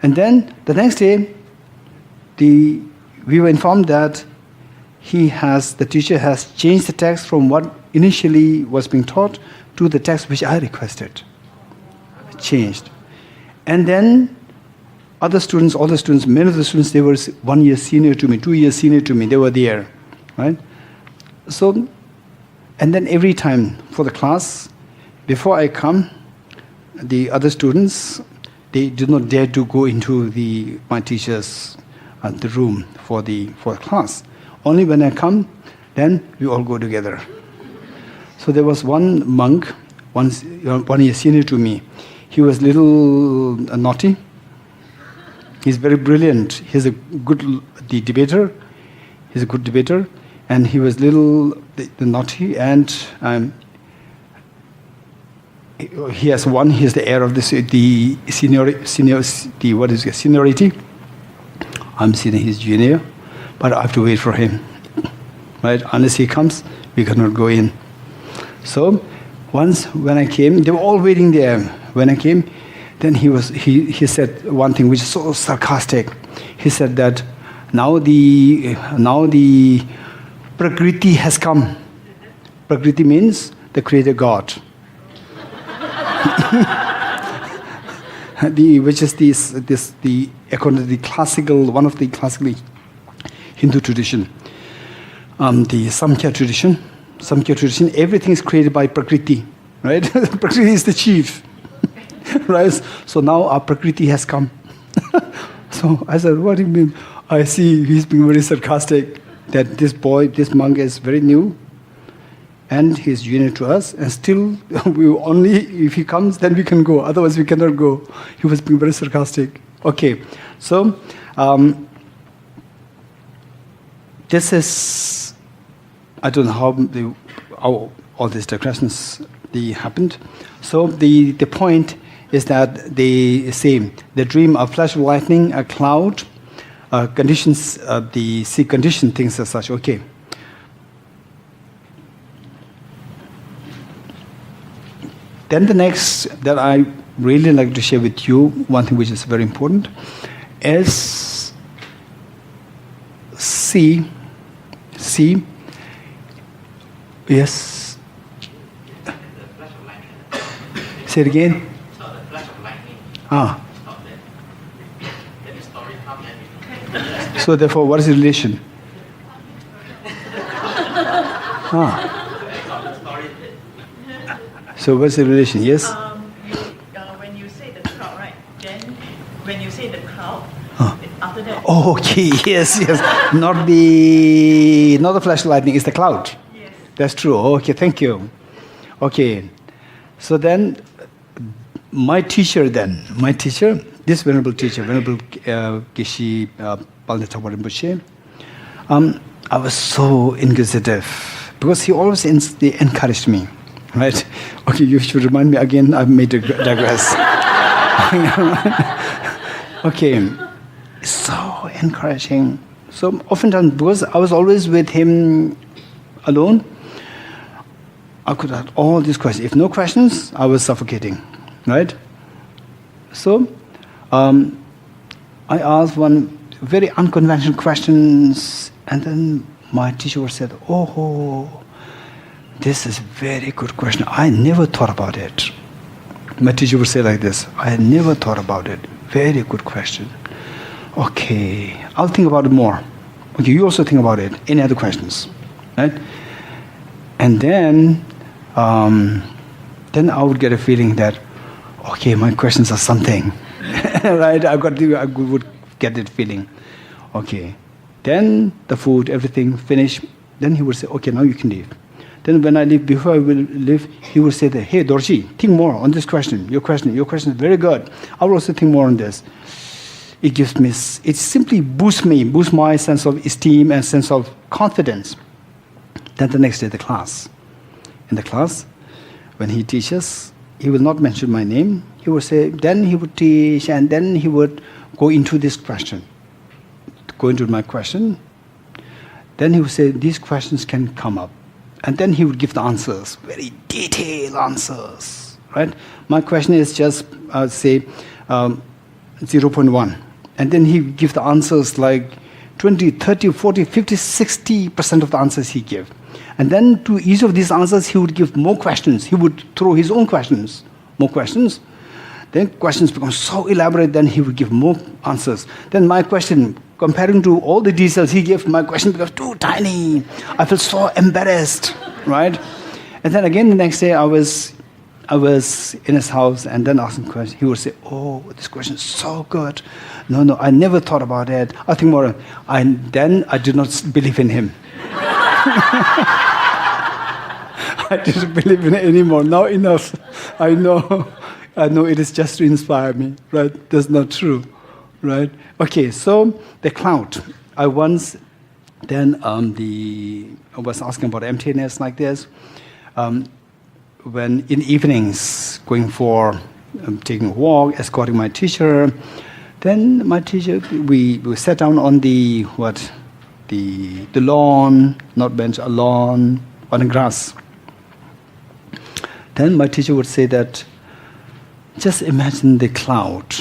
Speaker 1: And then the next day, we were informed that the teacher has changed the text from what initially was being taught to the text which I requested. Changed. And then all the students, many of the students, they were 1 year senior to me, 2 years senior to me, they were there, right? So, and then every time for the class, before I come, the other students, they did not dare to go into my teacher's the room for class. Only when I come, then we all go together. So there was one monk, once 1 year senior to me. He was little naughty. He's very brilliant. He's a good debater. He's a good debater, and he was little naughty, and he has won. He is the heir of the seniority. I'm senior, he's junior, but I have to wait for him, right? Unless he comes, we cannot go in. So once when I came, they were all waiting there. When I came, then he said one thing which is so sarcastic. He said that now the Prakriti has come. Prakriti means the creator God. Which is the according to the classical, one of the classical Hindu tradition, the Samkhya tradition, everything is created by Prakriti, right? Prakriti is the chief, right? So now our Prakriti has come. So I said, what do you mean? I see he's being very sarcastic, that this monk is very new, and he's junior to us, and still we only, if he comes, then we can go, otherwise we cannot go. He was being very sarcastic. Okay, so this is, I don't know how all these digressions happened. So the point is that they say the dream of flash of lightning, a cloud, conditions, the see condition things as such. Okay. Then the next that I really like to share with you, one thing which is very important, is see, yes. Say it again.
Speaker 3: So the flash of lightning.
Speaker 1: Ah.
Speaker 3: Stop there. Then the story comes and
Speaker 1: So therefore, what is the relation? Ah. So what's the relation? Yes?
Speaker 4: When you say the crowd, right? Then when you say the crowd, after that...
Speaker 1: Oh, okay, yes. Not the flash of lightning, it's the cloud.
Speaker 4: Yes.
Speaker 1: That's true. Okay, thank you. Okay. So then, my teacher, this venerable teacher, Venerable Geshe-la Rinpoche, I was so inquisitive because he always encouraged me. Right? Okay, you should remind me again, I've made a digress. Okay, so encouraging. So oftentimes, because I was always with him alone, I could ask all these questions. If no questions, I was suffocating. Right? So, I asked one very unconventional questions, and then my teacher said, "Oh, this is a very good question. I never thought about it." My teacher would say like this, "I never thought about it. Very good question. Okay, I'll think about it more. Okay, you also think about it. Any other questions?" Right? And then I would get a feeling that, okay, my questions are something. Right? I would get that feeling. Okay. Then the food, everything finished. Then he would say, "Okay, now you can leave." Then when I leave, before I will leave, he will say that, "Hey, Dorji, think more on this question. Your question is very good. I will also think more on this." It simply boosts my sense of esteem and sense of confidence. Then the next day, in the class, when he teaches, he will not mention my name. He will say, then he would teach, and then he would go into this question. Go into my question. Then he would say, these questions can come up. And then he would give the answers, very detailed answers, right? My question is just, say, 0.1. And then he would give the answers like 20, 30, 40, 50, 60% of the answers he gave. And then to each of these answers, he would give more questions. He would throw his own questions, more questions. Then questions become so elaborate, then he would give more answers. Then my question, comparing to all the details he gave, my question becomes too tiny. I felt so embarrassed, right? And then again the next day I was in his house and then asking questions. He would say, "Oh, this question is so good. No, I never thought about it. I think more." And then I did not believe in him. I didn't believe in it anymore. Now enough. I know it is just to inspire me, right? That's not true, right? Okay, so the cloud. I was asking about emptiness like this. When in evenings, going for taking a walk, escorting my teacher, then my teacher, we sat down on the lawn, not bench, a lawn, on the grass. Then my teacher would say that, just imagine the cloud.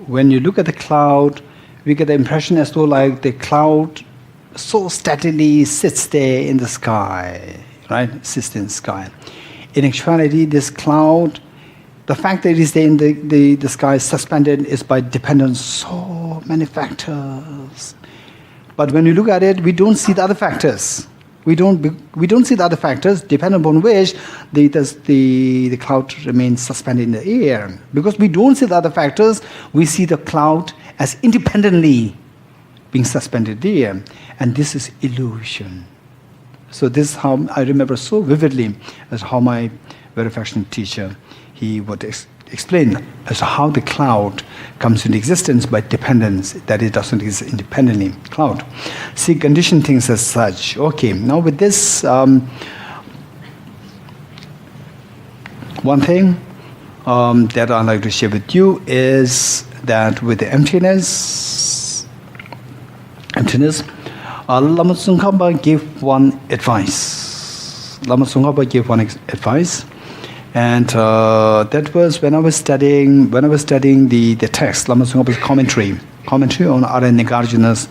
Speaker 1: When you look at the cloud, we get the impression as though like the cloud so steadily sits there in the sky, right? Sits in the sky. In actuality, this cloud, the fact that it is there in the sky suspended is by dependence so many factors. But when you look at it, we don't see the other factors. We don't see the other factors depending upon which the cloud remains suspended in the air. Because we don't see the other factors, we see the cloud as independently being suspended there. And this is illusion. So this is how I remember so vividly as how my very affectionate teacher, he would explain as to how the cloud comes into existence by dependence, that it doesn't exist independently. Cloud. See, condition things as such. Okay, now with this, one thing that I'd like to share with you is that with the emptiness, Lama Tsongkhapa gave one advice. And that was when I was studying the text, Lama Tsongkhapa's commentary on Arya Nagarjuna's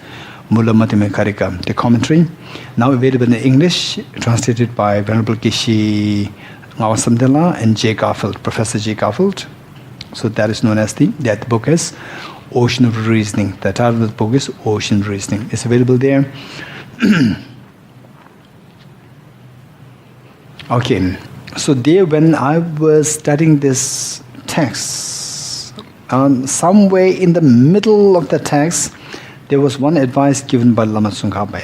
Speaker 1: Mula Madhyamaka, the commentary, now available in English, translated by Venerable Geshe-la and J. Garfield, Professor J. Garfield. So that is known as that book is Ocean of Reasoning. The title of the book is Ocean of Reasoning. It's available there. Okay. So there, when I was studying this text, somewhere in the middle of the text, there was one advice given by Lama Tsongkhapa.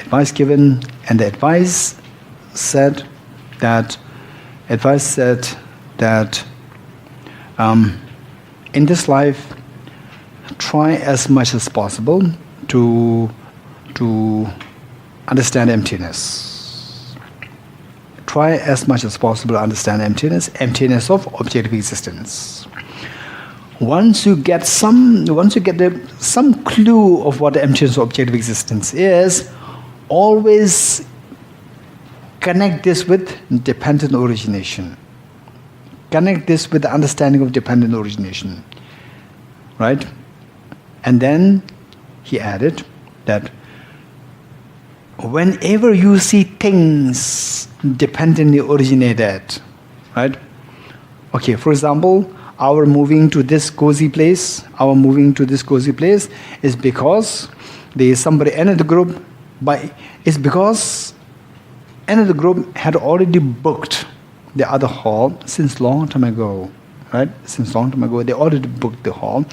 Speaker 1: And the advice said that in this life, try as much as possible to understand emptiness. Try as much as possible to understand emptiness of objective existence. Once you get some clue of what the emptiness of objective existence is, always connect this with dependent origination. Connect this with the understanding of dependent origination. Right? And then he added that whenever you see things dependently originated, right? Okay, for example, our moving to this cozy place is because there is somebody another group because another group had already booked the other hall since long time ago, right? Since long time ago, they already booked the hall.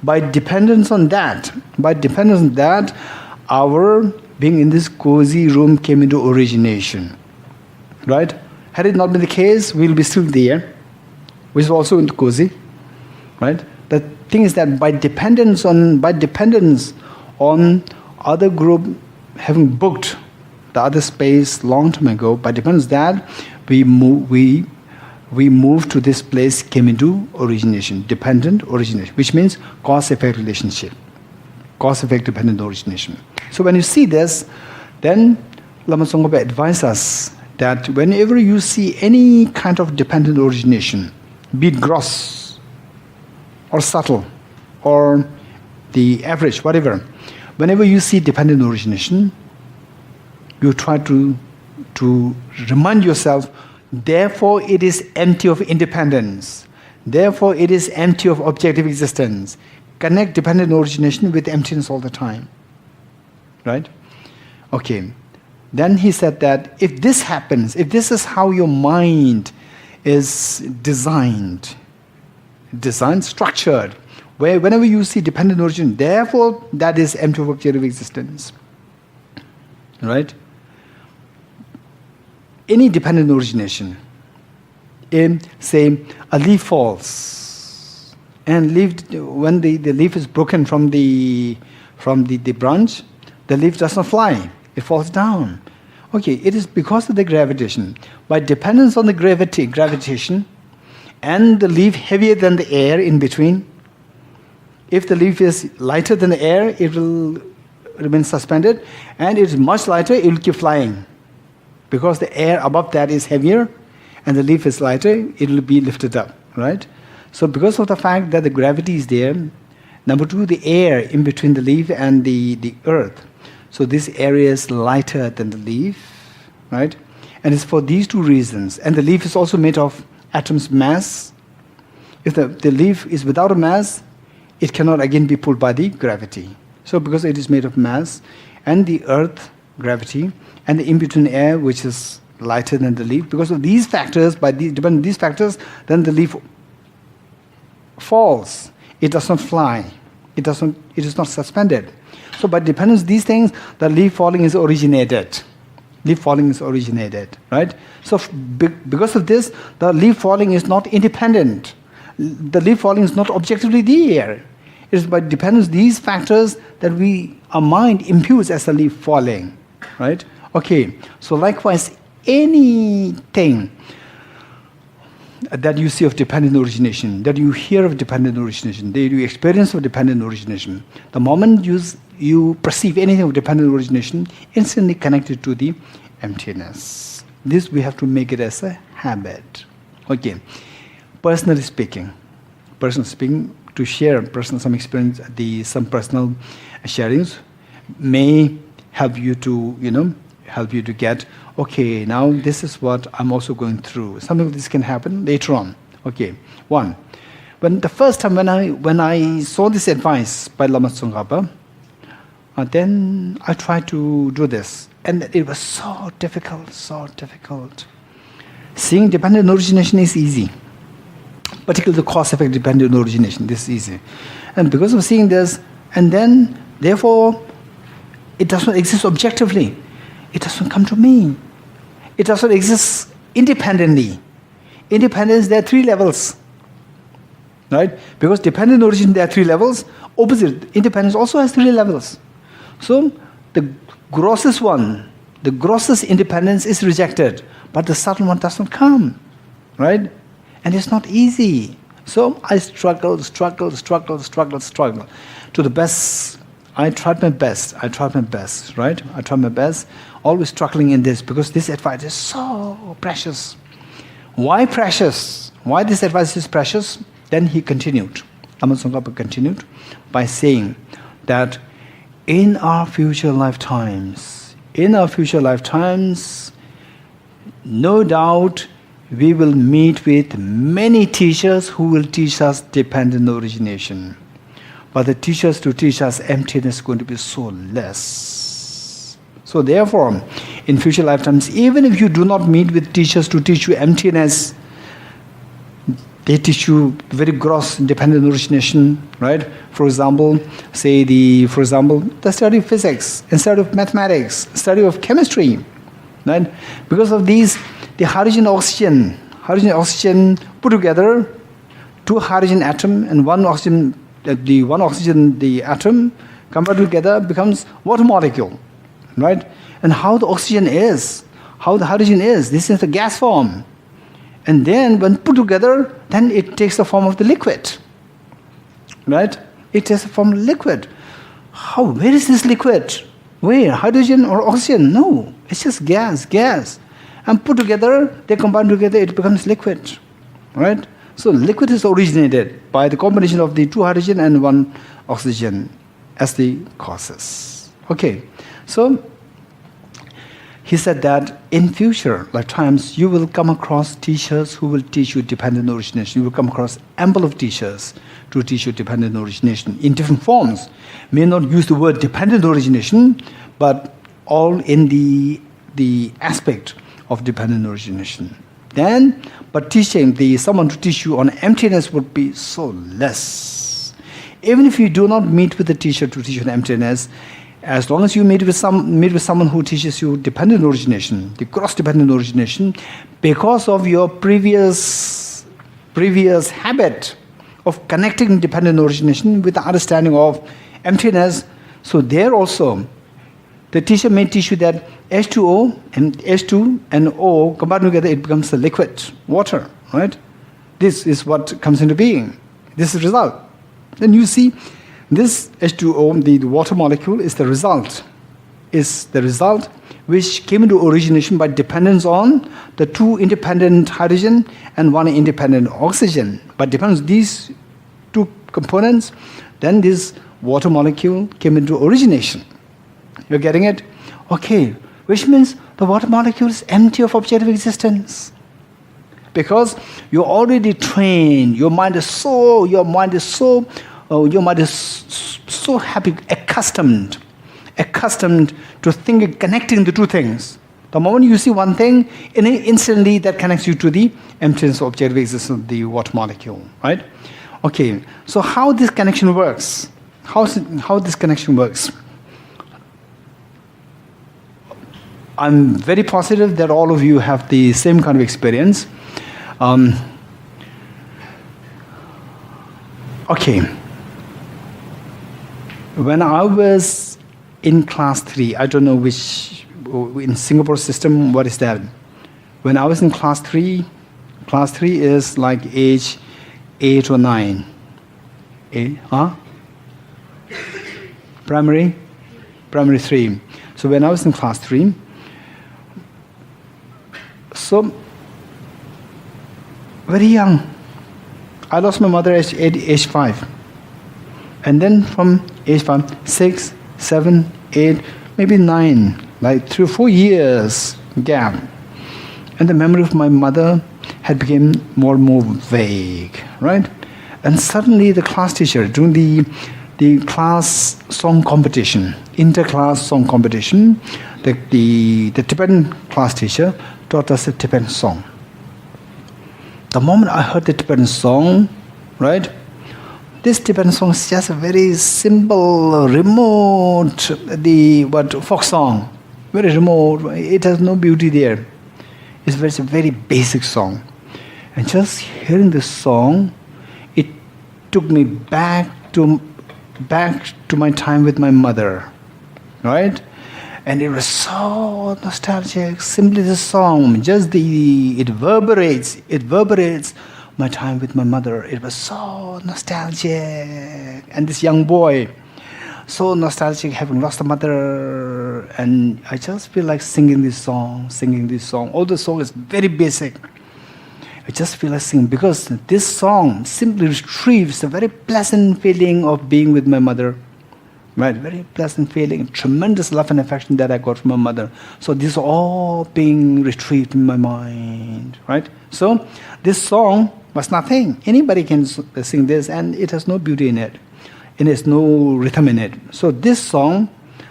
Speaker 1: By dependence on that, our being in this cozy room came into origination, right? Had it not been the case, we'll be still there, which is also into cozy, right? The thing is that by dependence on other group having booked the other space long time ago, by dependence that we move to this place came into origination, dependent origination, which means cause-effect relationship, cause-effect dependent origination. So when you see this, then Lama Tsongkhapa advises us that whenever you see any kind of dependent origination, be it gross or subtle or the average, whatever, whenever you see dependent origination, you try to remind yourself, therefore it is empty of independence. Therefore it is empty of objective existence. Connect dependent origination with emptiness all the time. Right? Okay. Then he said that if this happens, if this is how your mind is designed, structured, where whenever you see dependent origin, therefore that is empty of objective existence. Right? any dependent origination. Say a leaf falls, and when the leaf is broken from the branch, the leaf does not fly; it falls down. Okay, it is because of the gravitation. By dependence on the gravitation, and the leaf heavier than the air in between. If the leaf is lighter than the air, it will remain suspended, and it is much lighter, it will keep flying. Because the air above that is heavier, and the leaf is lighter, it will be lifted up, right? So because of the fact that the gravity is there, number two, the air in between the leaf and the earth. So this area is lighter than the leaf, right? And it's for these two reasons. And the leaf is also made of atoms' mass. If the leaf is without a mass, it cannot again be pulled by the gravity. So because it is made of mass, and the earth, gravity, and the in-between air, which is lighter than the leaf, because of these factors, depending on these factors, then the leaf falls. It does not fly. It is not suspended. So by dependence these things, the leaf falling is originated. Leaf falling is originated, right? So because of this, the leaf falling is not independent. The leaf falling is not objectively there. It is by dependence these factors that our mind imputes as a leaf falling, right? Okay, so likewise, anything that you see of dependent origination, that you hear of dependent origination, that you experience of dependent origination, the moment you perceive anything of dependent origination, instantly connected to the emptiness. This we have to make it as a habit. Okay, personally speaking, to share some experience, some personal sharings may help you to get, okay, now this is what I'm also going through. Something like this can happen later on. Okay, one, when the first time when I saw this advice by Lama Tsongkhapa, then I tried to do this, and it was so difficult. Seeing dependent origination is easy, particularly the cause-effect dependent origination. This is easy, and because of seeing this, and then therefore, it does not exist objectively. It doesn't come to me. It doesn't exist independently. Independence, there are three levels. Right? Because dependent origin, there are three levels. Opposite, independence also has three levels. So, the grossest one, the grossest independence is rejected, but the subtle one does not come. Right? And it's not easy. So, I struggled. To the best, I tried my best, right? I tried my best, always struggling in this, because this advice is so precious. Why precious? Why this advice is precious? Then he continued, Lama Tsongkhapa continued by saying that in our future lifetimes, no doubt we will meet with many teachers who will teach us dependent origination. But the teachers to teach us emptiness is going to be so less. So therefore, in future lifetimes, even if you do not meet with teachers to teach you emptiness, they teach you very gross dependent origination, right? For example, the study of physics, and study of mathematics, study of chemistry, right? Because of these, the hydrogen oxygen put together, two hydrogen atom and one oxygen, the atom combined together becomes water molecule, right? And how the oxygen is, how the hydrogen is, this is the gas form. And then when put together, then it takes the form of the liquid, right? It takes the form of liquid. Where is this liquid? Where? Hydrogen or oxygen? No, it's just gas. And put together, they combine together, it becomes liquid, right? So liquid is originated by the combination of the two hydrogen and one oxygen as the causes. Okay, so he said that in future lifetimes you will come across teachers who will teach you dependent origination. You will come across ample of teachers to teach you dependent origination in different forms. May not use the word dependent origination, but all in the aspect of dependent origination. But teaching someone to teach you on emptiness would be so less. Even if you do not meet with the teacher to teach you on emptiness, As long as you meet with someone who teaches you dependent origination, the cross-dependent origination, because of your previous habit of connecting dependent origination with the understanding of emptiness, so there also, the teacher may teach you that H2O and H2 and O combined together, it becomes the liquid, water, right? This is what comes into being. This is the result. Then you see, this H2O, the water molecule, is the result. Is the result which came into origination by dependence on the two independent hydrogen and one independent oxygen. But depends on these two components, then this water molecule came into origination. You're getting it? Okay, which means the water molecule is empty of objective existence. Because you're already trained, your mind is so happy, accustomed to thinking, connecting the two things. The moment you see one thing, instantly that connects you to the emptiness of objective existence of the water molecule, right? Okay, so how this connection works? How this connection works? I'm very positive that all of you have the same kind of experience. Okay. When I was in class 3, I don't know which, in Singapore system, what is that? When I was in class 3 is like age 8 or 9. Primary 3. So when I was in class 3, so very young, I lost my mother at age 5. And then from age 5, 6, 7, 8, maybe 9, like 3 or 4 years gap. And the memory of my mother had become more and more vague, right? And suddenly the class teacher, during the class song competition, inter-class song competition, the Tibetan class teacher taught us a Tibetan song. The moment I heard the Tibetan song, right? This Tibetan song is just a very simple, remote, folk song. Very remote. It has no beauty there. It's a very basic song. And just hearing this song, it took me back to my time with my mother, right? And it was so nostalgic. Simply the song, just it reverberates my time with my mother. It was so nostalgic. And this young boy, so nostalgic, having lost a mother. And I just feel like singing this song. All the song is very basic. I just feel like singing because this song simply retrieves a very pleasant feeling of being with my mother. Right, very pleasant feeling, tremendous love and affection that I got from my mother. So this is all being retrieved in my mind, right? So this song was nothing. Anybody can sing this, and it has no beauty in it. It has no rhythm in it. So this song,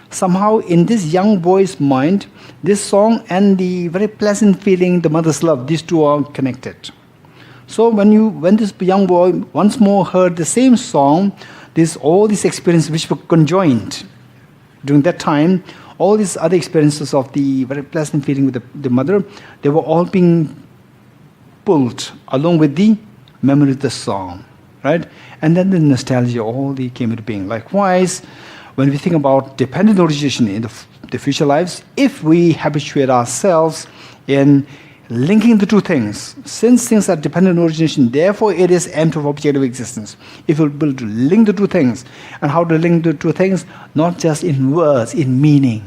Speaker 1: somehow in this young boy's mind, this song and the very pleasant feeling, the mother's love, these two are connected. So when this young boy once more heard the same song, all these experiences which were conjoined during that time, all these other experiences of the very pleasant feeling with the mother, they were all being pulled along with the memory of the song, right? And then the nostalgia, all they came into being. Likewise, when we think about dependent origination in the future lives, if we habituate ourselves in linking the two things, since things are dependent origination, therefore it is empty of objective existence. If we're able to link the two things, and how to link the two things, not just in words, in meaning,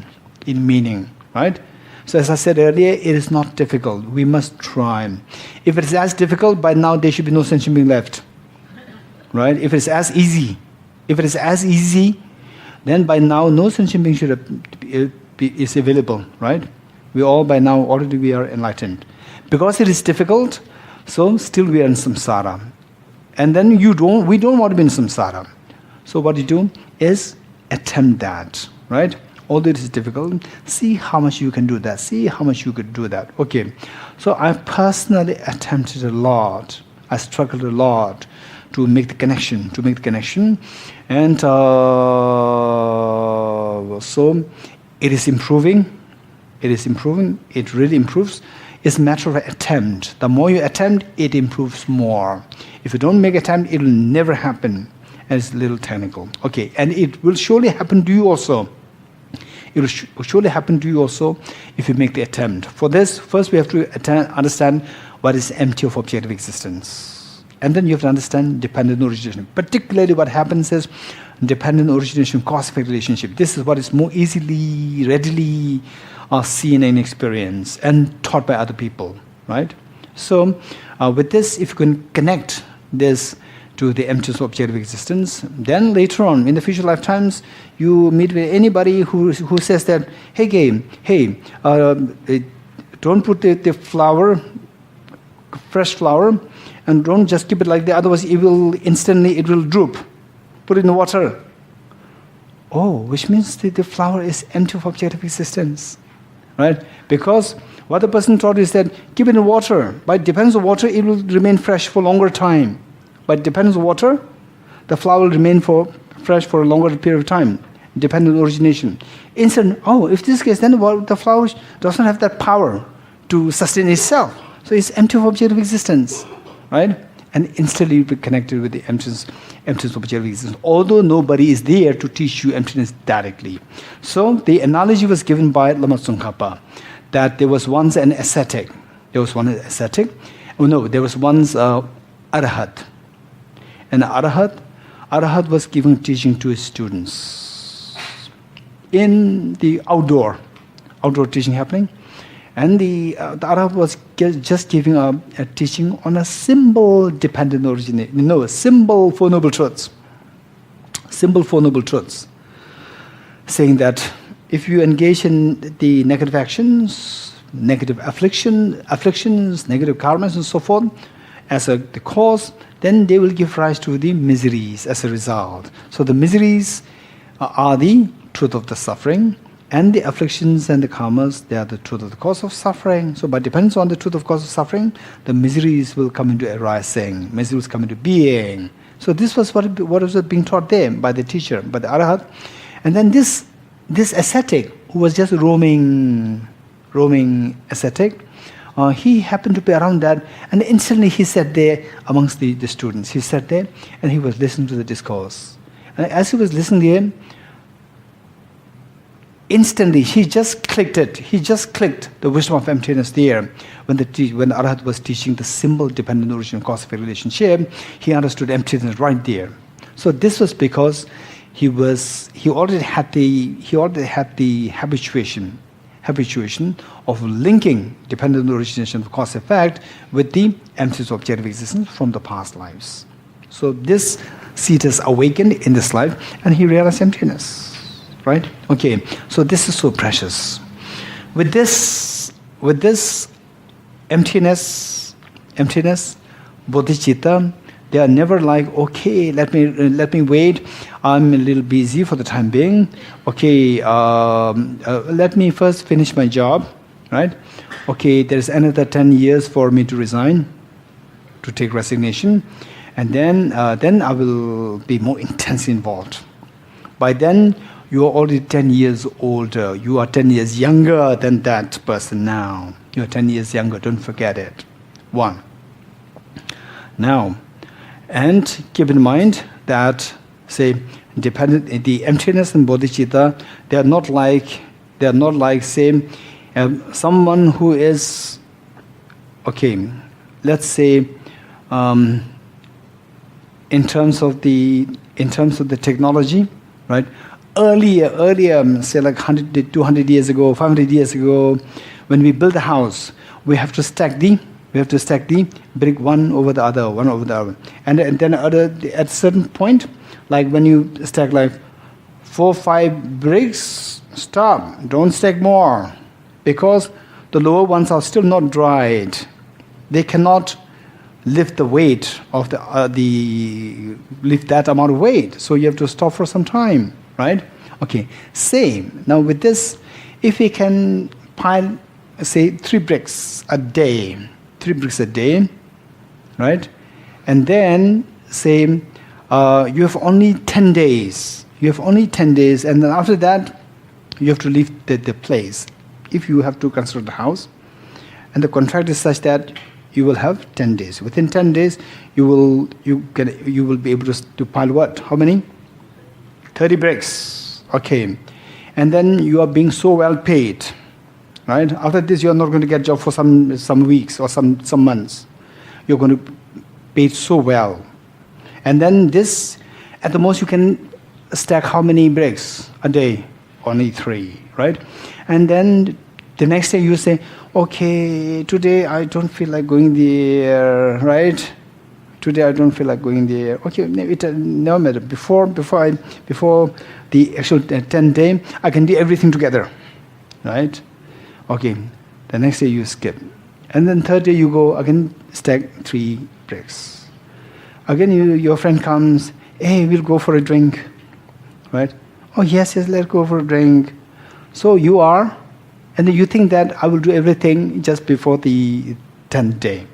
Speaker 1: right? So as I said earlier, it is not difficult. We must try. If it is as difficult, by now there should be no sentient being left, right? If it is as easy, then by now no sentient being is available, right? We all by now already we are enlightened. Because it is difficult, so still we are in samsara. And then we don't want to be in samsara. So what you do is attempt that, right? Although it is difficult, see how much you can do that. See how much you could do that. Okay. So I've personally attempted a lot. I struggled a lot to make the connection. And So it is improving. It is improving. It really improves. It's a matter of attempt. The more you attempt, it improves more. If you don't make attempt, it will never happen. And it's a little technical. Okay, and it will surely happen to you also. It will surely happen to you also if you make the attempt. For this, first we have to understand what is empty of objective existence. And then you have to understand dependent origination. Particularly what happens is dependent origination, cause-effect relationship. This is what is more easily, readily seen and experienced and taught by other people, right? So with this, if you can connect this to the emptiness of objective existence, then later on, in the future lifetimes, you meet with anybody who says that, don't put the flower, fresh flower, and don't just keep it like that, otherwise it will droop. Put it in the water. Oh, which means the flower is empty of objective existence, right? Because what the person taught is that keep it in water. But it depends on water, it will remain fresh for longer time. But it depends on water, the flower will remain fresh for a longer period of time. Dependent origination. Instant, if this is the case, then the flower doesn't have that power to sustain itself. So it's empty of objective existence, right? And instantly you be connected with the emptiness of objective existence, although nobody is there to teach you emptiness directly. So the analogy was given by Lama Tsongkhapa, that there was once an ascetic. There was once Arahat. And Arahat was giving teaching to his students in the outdoor teaching happening. And the Arahat was just giving a teaching on a symbol dependent origination. A symbol for noble truths. Symbol for noble truths. Saying that if you engage in the negative actions, negative afflictions, negative karmas and so forth, as the cause, then they will give rise to the miseries as a result. So the miseries are the truth of the suffering, and the afflictions and the karmas, they are the truth of the cause of suffering. So, but depends on the truth of cause of suffering, the miseries will come into arising, miseries come into being. So this was what was being taught there by the teacher, by the Arahat. And then this ascetic, who was just roaming ascetic, he happened to be around that, and instantly he sat there amongst the students. He sat there and he was listening to the discourse. And as he was listening there, instantly he just clicked it. He just clicked the wisdom of emptiness there. When the Arahat was teaching the symbol dependent origin cause-effect relationship, he understood emptiness right there. So this was because he already had the habituation of linking dependent origination of cause effect with the emptiness of objective existence from the past lives. So this seed has awakened in this life, and he realized emptiness. Right? Okay. So this is so precious. With this emptiness, bodhicitta, they are never like, okay, let me wait. I'm a little busy for the time being. Okay, let me first finish my job, right? Okay, there's another 10 years for me to resign, to take resignation, and then I will be more intensely involved. By then, you are already 10 years older. You are 10 years younger than that person now. You are 10 years younger. Don't forget it. One. Now, and keep in mind that, say, the emptiness and bodhicitta, they are not like, say, someone who is, okay, let's say, in terms of the technology, right? Earlier, say like 100, 200 years ago, 500 years ago, when we build a house, we have to stack the brick one over the other, and then at a certain point, like when you stack like 4 or 5 bricks, stop, don't stack more, because the lower ones are still not dried. They cannot lift the weight of lift that amount of weight. So you have to stop for some time, right? Okay, same. Now with this, if we can pile, say, 3 bricks a day, right? And then say you have only 10 days. And then after that, you have to leave the place. If you have to construct a house, and the contract is such that you will have 10 days. Within 10 days, you will be able to pile what? How many? 30 bricks. Okay. And then you are being so well paid, right? After this, you are not going to get a job for some weeks or some months. You're going to pay it so well. And then this, at the most, you can stack how many bricks a day? Only 3, right? And then the next day you say, okay, today I don't feel like going there, right? Today I don't feel like going there. Okay, it no matter. Before the actual 10th day, I can do everything together, right? Okay, the next day you skip, and then third day you go again, stack 3 bricks. Again, your friend comes, hey, we'll go for a drink, right? Oh yes, let's go for a drink. So you are, and then you think that I will do everything just before the 10th day,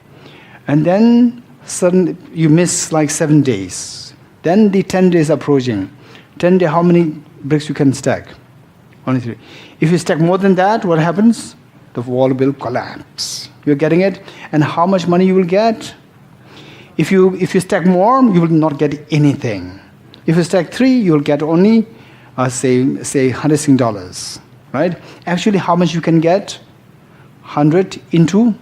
Speaker 1: and then suddenly you miss like 7 days. Then the 10 days approaching. 10 days, how many bricks you can stack? Only 3. If you stack more than that, what happens? The wall will collapse. You're getting it? And how much money you will get? If you stack more, you will not get anything. If you stack 3, you will get only, say $100, right? Actually, how much you can get? 100 into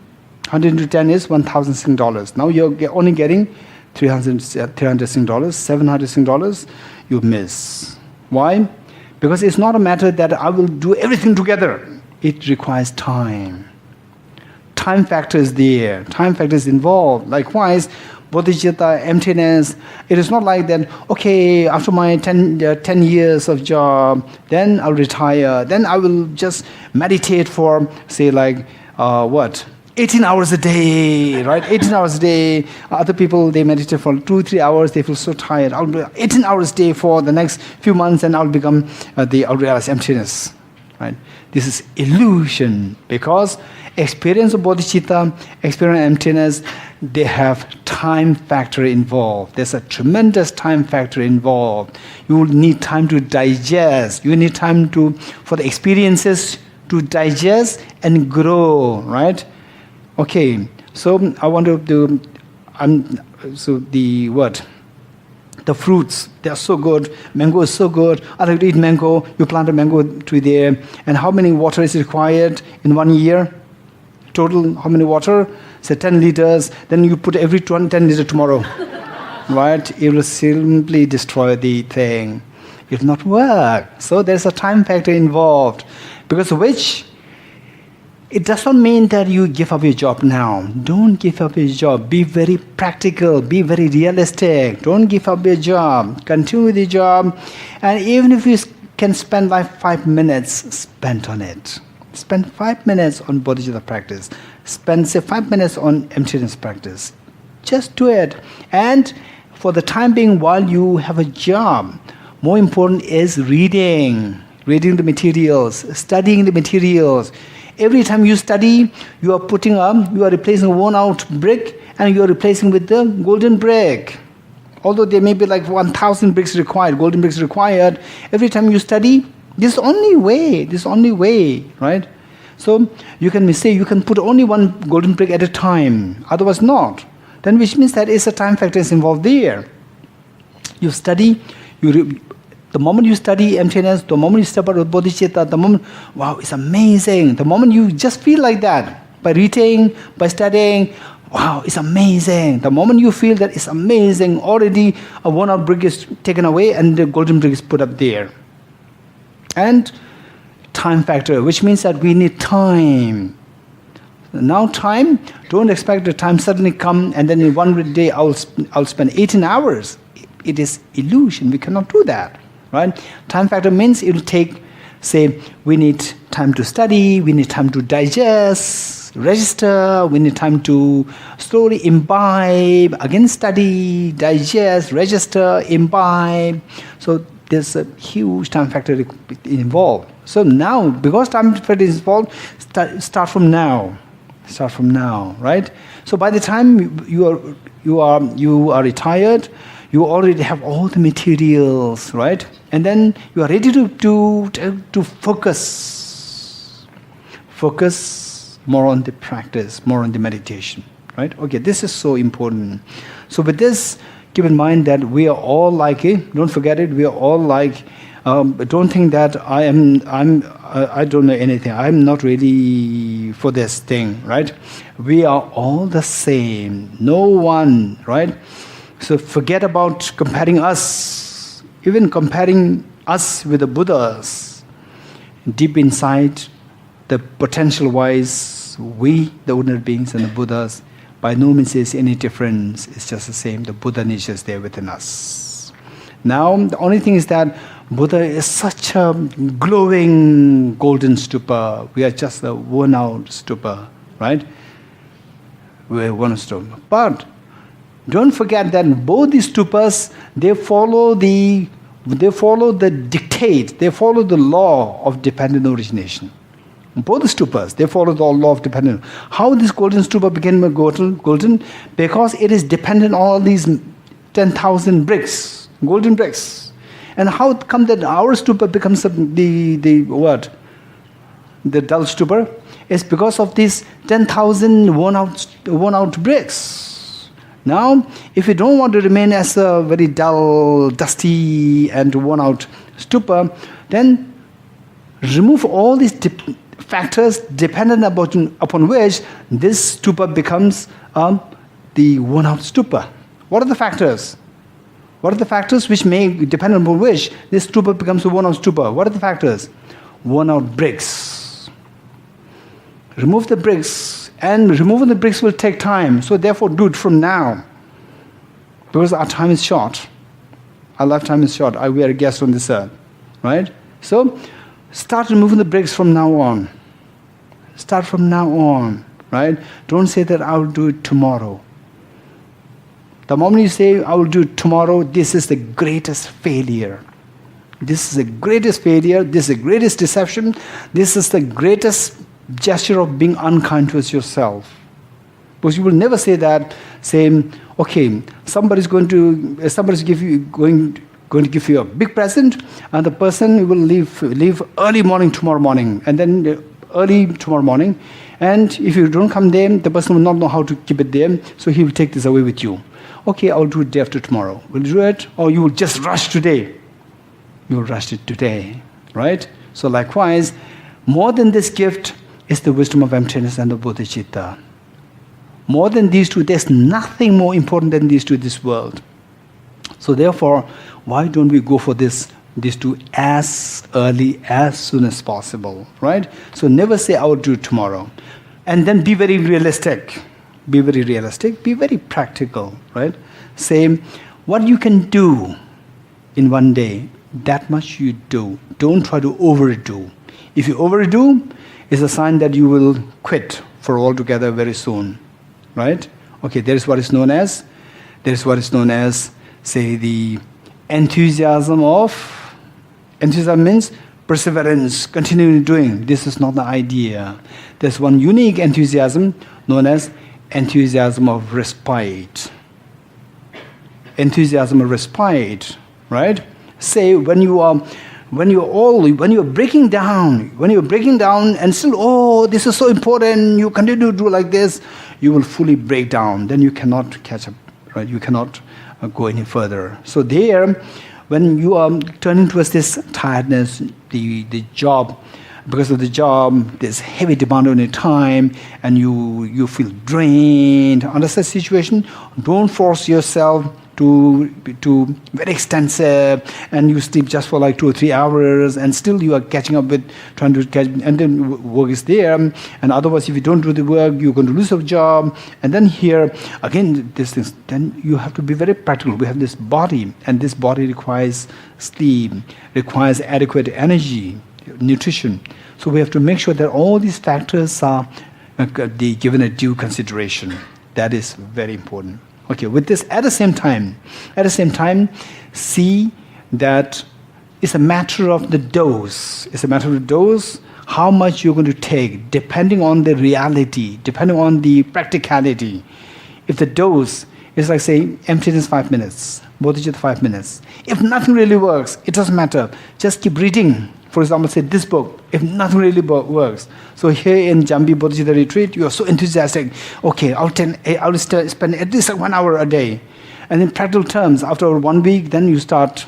Speaker 1: 10 is $1,000. Now you're only getting $300, $700. You miss. Why? Because it's not a matter that I will do everything together. It requires time. Time factor is there. Time factor is involved. Likewise, Bodhicitta, emptiness, it is not like that, okay, after my 10 years of job, then I'll retire, then I will just meditate for, say, 18 hours a day, right? 18 hours a day. Other people, they meditate for 2-3 hours, they feel so tired. I'll do 18 hours a day for the next few months and I'll become, I'll realize emptiness, right? This is illusion, because experience of bodhicitta, experience of emptiness, they have time factor involved. There's a tremendous time factor involved. You will need time to digest. You need time for the experiences to digest and grow, right? Okay, so I want to do, the fruits, they are so good. Mango is so good. I like to eat mango. You plant a mango tree there. And how many water is required in 1 year? Total, how many water? Say 10 liters. Then you put every 10 liters tomorrow. Right? It will simply destroy the thing. It will not work. So there's a time factor involved. Because of which, it does not mean that you give up your job now. Don't give up your job. Be very practical. Be very realistic. Don't give up your job. Continue with your job. And even if you can spend 5 minutes, spend on it. Spend 5 minutes on bodhicitta practice. Spend, say, 5 minutes on emptiness practice. Just do it. And for the time being, while you have a job, more important is reading the materials, studying the materials. Every time you study, you are replacing a worn-out brick and you are replacing with the golden brick. Although there may be 1,000 bricks required, golden bricks required, every time you study, this is the only way, right? So you can put only one golden brick at a time, otherwise not. Then which means that it's a time factor is involved there. You study, the moment you study emptiness, the moment you step out of bodhicitta, the moment, wow, it's amazing. The moment you just feel like that, by reading, by studying, wow, it's amazing. The moment you feel that it's amazing, already a worn-out brick is taken away and the golden brick is put up there. And time factor, which means that we need time. Now time, don't expect the time suddenly come and then in one day I'll spend 18 hours. It is illusion. We cannot do that. Right? Time factor means it will take, say, we need time to study, we need time to digest, register, we need time to slowly imbibe, again study, digest, register, imbibe. So there's a huge time factor involved. So now, because time factor is involved, start from now. Start from now, right? So by the time you are retired, You already have all the materials, right? And then you are ready to focus. Focus more on the practice, more on the meditation, right? Okay, this is so important. So with this, keep in mind that we are all like it. Don't forget it. We are all like. Don't think that I don't know anything. I'm not really for this thing, right? We are all the same. No one, right? So forget about comparing us. Even comparing us with the Buddhas. Deep inside, the potential-wise, we, the ordinary beings and the Buddhas, by no means is any difference. It's just the same. The Buddha nature is there within us. Now, the only thing is that Buddha is such a glowing golden stupa. We are just a worn-out stupa, right? We are one stupa. But don't forget that both these stupas, they follow the dictate, they follow the law of dependent origination. Both the stupas, they follow the law of dependent. How this golden stupa became golden? Because it is dependent on all these 10,000 bricks, golden bricks. And how it comes that our stupa becomes the what? The dull stupa? It's because of these 10,000 worn out bricks. Now, if you don't want to remain as a very dull, dusty and worn out stupa, then remove all these factors dependent upon which this stupa becomes the worn out stupa. What are the factors? What are the factors which make, dependent upon which, this stupa becomes a worn-out stupa? What are the factors? Worn-out bricks. Remove the bricks, and removing the bricks will take time. So therefore, do it from now, because our time is short. Our lifetime is short. We are a guest on this earth, right? So start removing the bricks from now on. Start from now on, right? Don't say that I will do it tomorrow. The moment you say, I will do it tomorrow, this is the greatest failure. This is the greatest failure. This is the greatest deception. This is the greatest gesture of being unkind towards yourself. Because you will never say that, saying, okay, somebody's going to give you a big present, and the person will leave early morning tomorrow morning, and then early tomorrow morning, and if you don't come there, the person will not know how to keep it there, so he will take this away with you. Okay, I'll do it day after tomorrow. Will you do it? Or you will just rush today. You will rush it today, right? So likewise, more than this gift is the wisdom of emptiness and the Bodhicitta. More than these two, there's nothing more important than these two in this world. So therefore, why don't we go for these two as early, as soon as possible, right? So never say, I will do it tomorrow. And then be very realistic. Be very realistic, be very practical, right? Say, what you can do in one day, that much you do. Don't try to overdo. If you overdo, it's a sign that you will quit for altogether very soon, right? Okay, there is what is known as, say, the enthusiasm means perseverance, continuing doing. This is not the idea. There's one unique enthusiasm known as enthusiasm of respite. Enthusiasm of respite, right? Say when you're breaking down and still, this is so important, you continue to do like this, you will fully break down. Then you cannot catch up, right? You cannot go any further. So there, when you are turning towards this tiredness, the job, because of the job, there's heavy demand on your time, and you feel drained. Under such situation, don't force yourself to very extensive, and you sleep just for like 2 or 3 hours, and still you are catching up with trying to catch, and then work is there, and otherwise if you don't do the work, you're going to lose your job, and then here again this thing. Then you have to be very practical. We have this body, and this body requires sleep, requires adequate energy, nutrition. So we have to make sure that all these factors are given a due consideration. That is very important. Okay, with this, at the same time, see that it's a matter of the dose. It's a matter of the dose, how much you're going to take, depending on the reality, depending on the practicality. If the dose is like, say, emptiness 5 minutes, Bodhicitta 5 minutes. If nothing really works, it doesn't matter. Just keep reading. For example, say this book, if nothing really works. So here in Jambi Bodhicitta retreat, you are so enthusiastic. Okay, I'll spend at least 1 hour a day. And in practical terms, after 1 week, then you start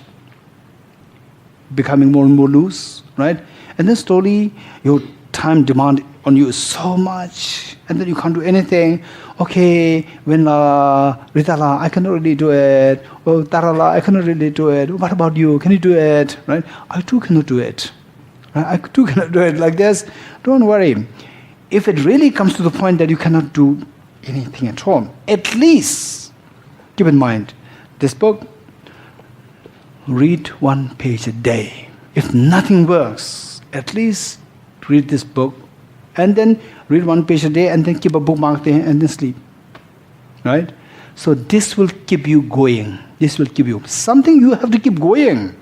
Speaker 1: becoming more and more loose, right? And then slowly your time demand on you is so much, and then you can't do anything. Okay, when Ritala, I cannot really do it. Oh, Tarala, I cannot really do it. What about you? Can you do it? Right? I too cannot do it. Right? I too cannot do it like this. Don't worry. If it really comes to the point that you cannot do anything at all, at least keep in mind this book. Read 1 page a day. If nothing works, at least read this book, and then read 1 page a day, and then keep a bookmark there, and then sleep. Right? So this will keep you going. This will keep you. Something you have to keep going.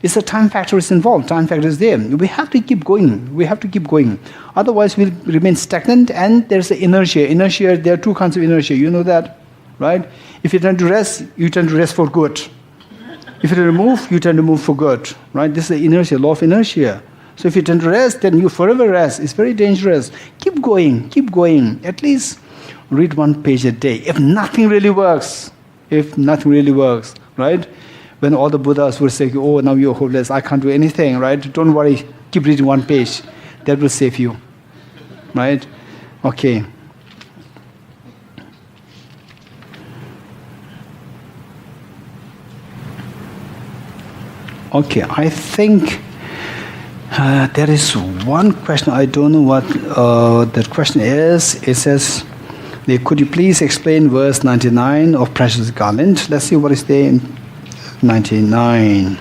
Speaker 1: It's a time factor is involved. Time factor is there. We have to keep going. We have to keep going. Otherwise, we'll remain stagnant, and there's the inertia. Inertia, there are 2 kinds of inertia. You know that, right? If you tend to rest, you tend to rest for good. If you move, you tend to move for good, right? This is the inertia, law of inertia. So if you tend to rest, then you forever rest. It's very dangerous. Keep going, keep going. At least read 1 page a day. If nothing really works, right? When all the Buddhas were saying, oh, now you're hopeless, I can't do anything, right? Don't worry, keep reading 1 page. That will save you, right? Okay. Okay, I think there is one question. I don't know what that question is. It says, could you please explain verse 99 of Precious Garland? Let's see what is there in 99.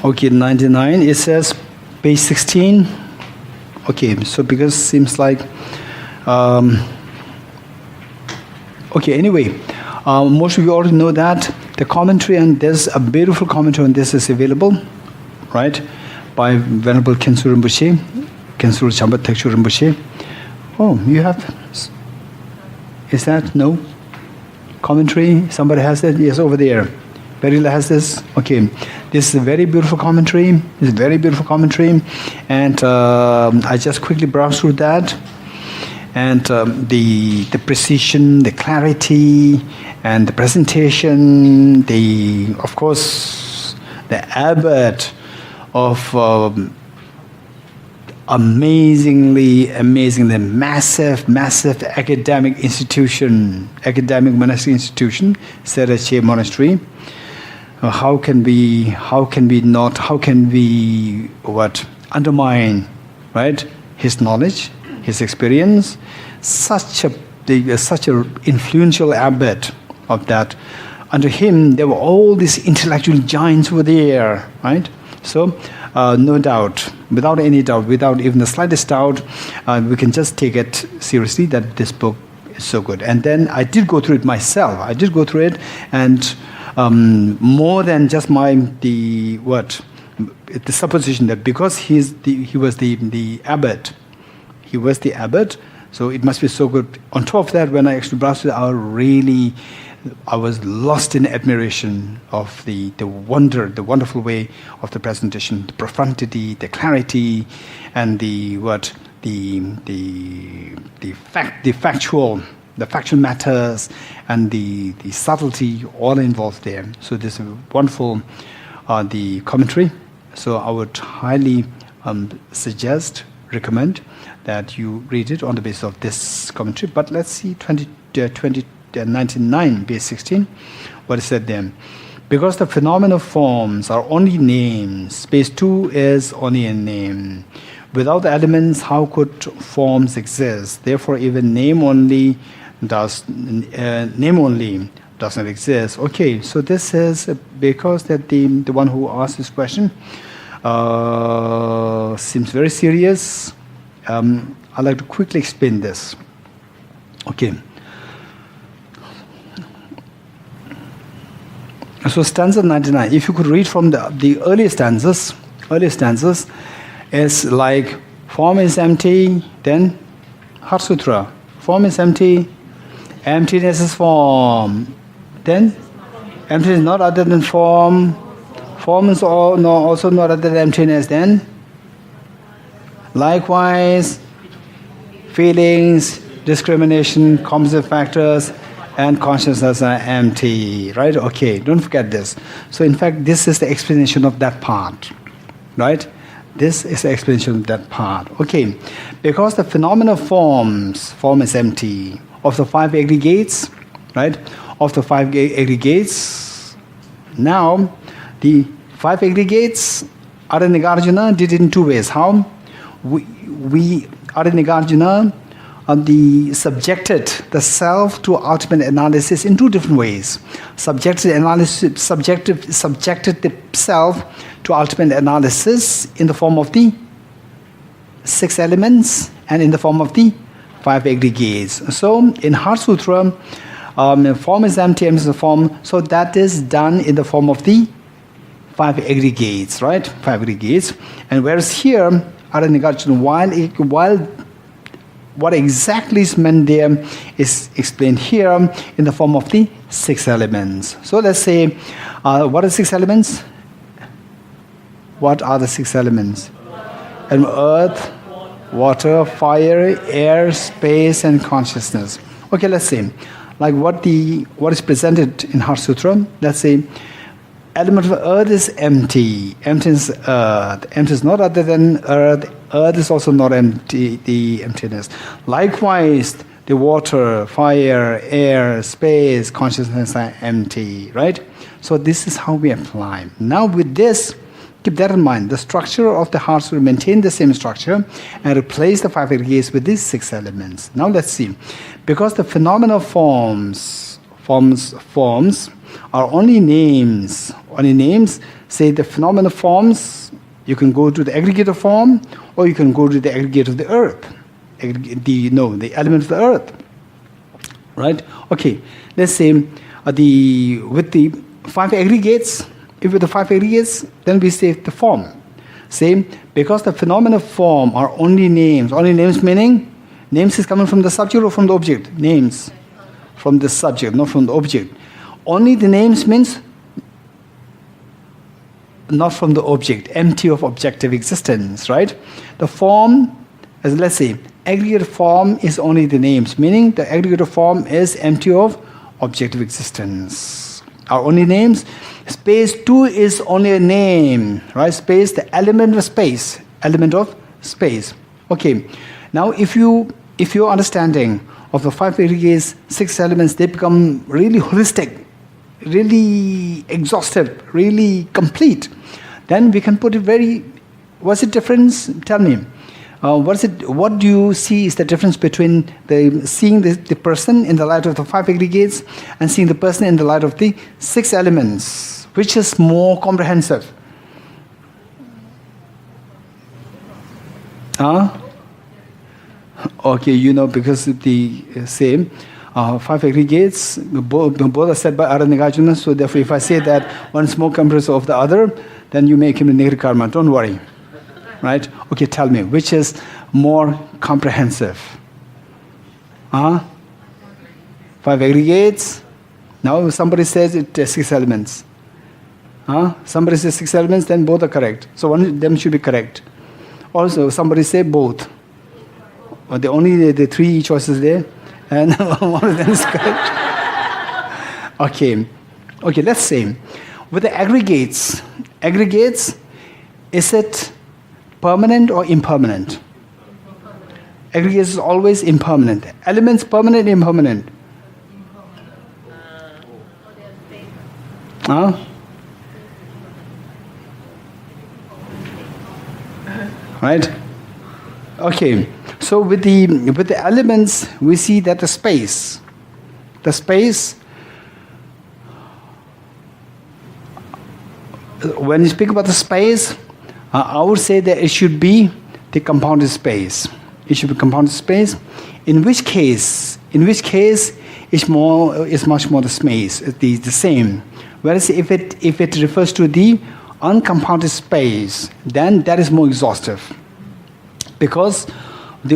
Speaker 1: Okay, 99, it says, page 16. Okay, so because it seems like, okay, anyway, most of you already know that the commentary, and there's a beautiful commentary on this is available, right, by Venerable Kensur Rinpoche, Kensur Chambat Thakshur Rinpoche. Oh, you have, is that, no? Commentary, somebody has it? Yes, over there. Perila has this? Okay. This is a very beautiful commentary. It's a very beautiful commentary. And I just quickly browsed through that. And the precision, the clarity, and the presentation, of course, the abbot of amazingly massive academic monastic institution, Serache Monastery. How can we undermine, right, his knowledge, his experience? Such a influential abbot of that. Under him, there were all these intellectual giants over there, right? So, no doubt, without any doubt, without even the slightest doubt, we can just take it seriously that this book is so good. And then I did go through it myself. And more than just the supposition that because he was the abbot, so it must be so good. On top of that, when I actually browsed it, I was lost in admiration of the wonderful way of the presentation, the profundity, the clarity, and the factual matters and the subtlety all involved there. So this is wonderful, the commentary. So I would highly recommend that you read it on the basis of this commentary. But let's see 99, page 16, what is said there. Because the phenomena of forms are only names, space 2 is only a name. Without the elements, how could forms exist? Therefore, even name only does not exist. Okay, so this is because that the one who asked this question seems very serious. I'd like to quickly explain this. Okay. So stanza 99, if you could read from the earlier stanzas, It's like form is empty, then Heart Sutra. Form is empty, emptiness is form. Then emptiness is not other than form. Form is also not other than emptiness. Then likewise, feelings, discrimination, composite factors, and consciousness are empty. Right? Okay, don't forget this. So in fact, this is the explanation of that part. Right? This is the explanation of that part. Okay, because the phenomena form is empty. Of the five aggregates, right? Of the five aggregates, now the five aggregates, Ada Nagarjuna did it in two ways. How? We Ada Nagarjuna subjected the self to ultimate analysis in two different ways. Subjected the self to ultimate analysis in the form of the 6 elements and in the form of the 5 aggregates. So in Heart Sutra, form is empty, empty is the form. So that is done in the form of the 5 aggregates, right? 5 aggregates. And whereas here, Ada Nagarjuna, while what exactly is meant there is explained here in the form of the 6 elements. So let's say, what are 6 elements? What are the 6 elements? And earth, water, fire, air, space, and consciousness. Okay, let's say, like what is presented in Heart Sutra. Let's say, element of earth is empty. Empty is earth. Empty is not other than earth. Earth is also not empty. The emptiness. Likewise, the water, fire, air, space, consciousness are empty. Right. So this is how we apply. Now with this, keep that in mind. The structure of the Heart will maintain the same structure and replace the 5 aggregates with these 6 elements. Now let's see. Because the phenomena forms are only names. Only names. Say the phenomena forms, you can go to the aggregate of form or you can go to the aggregate of the earth. The element of the earth. Right? Okay. Let's say with the 5 aggregates, if with the 5 aggregates, then we say the form. Same, because the phenomena of form are only names. Only names meaning, names is coming from the subject or from the object? Names. From the subject, not from the object. Only the names means not from the object, empty of objective existence, right? The form, as let's say, aggregate form is only the names, meaning the aggregate form is empty of objective existence. Are only names. Space too is only a name, right? Space, the element of space, Okay. Now, if your understanding of the 5 aggregates, 6 elements, they become really holistic, really exhaustive, really complete, then we can put it very. What's the difference? Tell me. What do you see is the difference between seeing the person in the light of the 5 aggregates and seeing the person in the light of the 6 elements? Which is more comprehensive? Okay, because the same 5 aggregates, both are said by Ada Nagarjuna, so therefore if I say that one is more comprehensive of the other, then you make him a negative karma. Don't worry. Right? Okay, tell me, which is more comprehensive? 5 aggregates. Now somebody says it has 6 elements. Somebody says 6 elements, then both are correct. So one of them should be correct. Also, somebody say both. Or the 3 choices there, and one of them is correct. Okay, let's say, with the aggregates, is it permanent or impermanent? Aggregates is always impermanent. Elements permanent, impermanent. Right? Okay. So with the elements, we see that the space, when you speak about the space, I would say that it should be the compounded space. It should be compounded space. In which case is much more the space, the same. Whereas if it refers to the uncompounded space, then that is more exhaustive. Because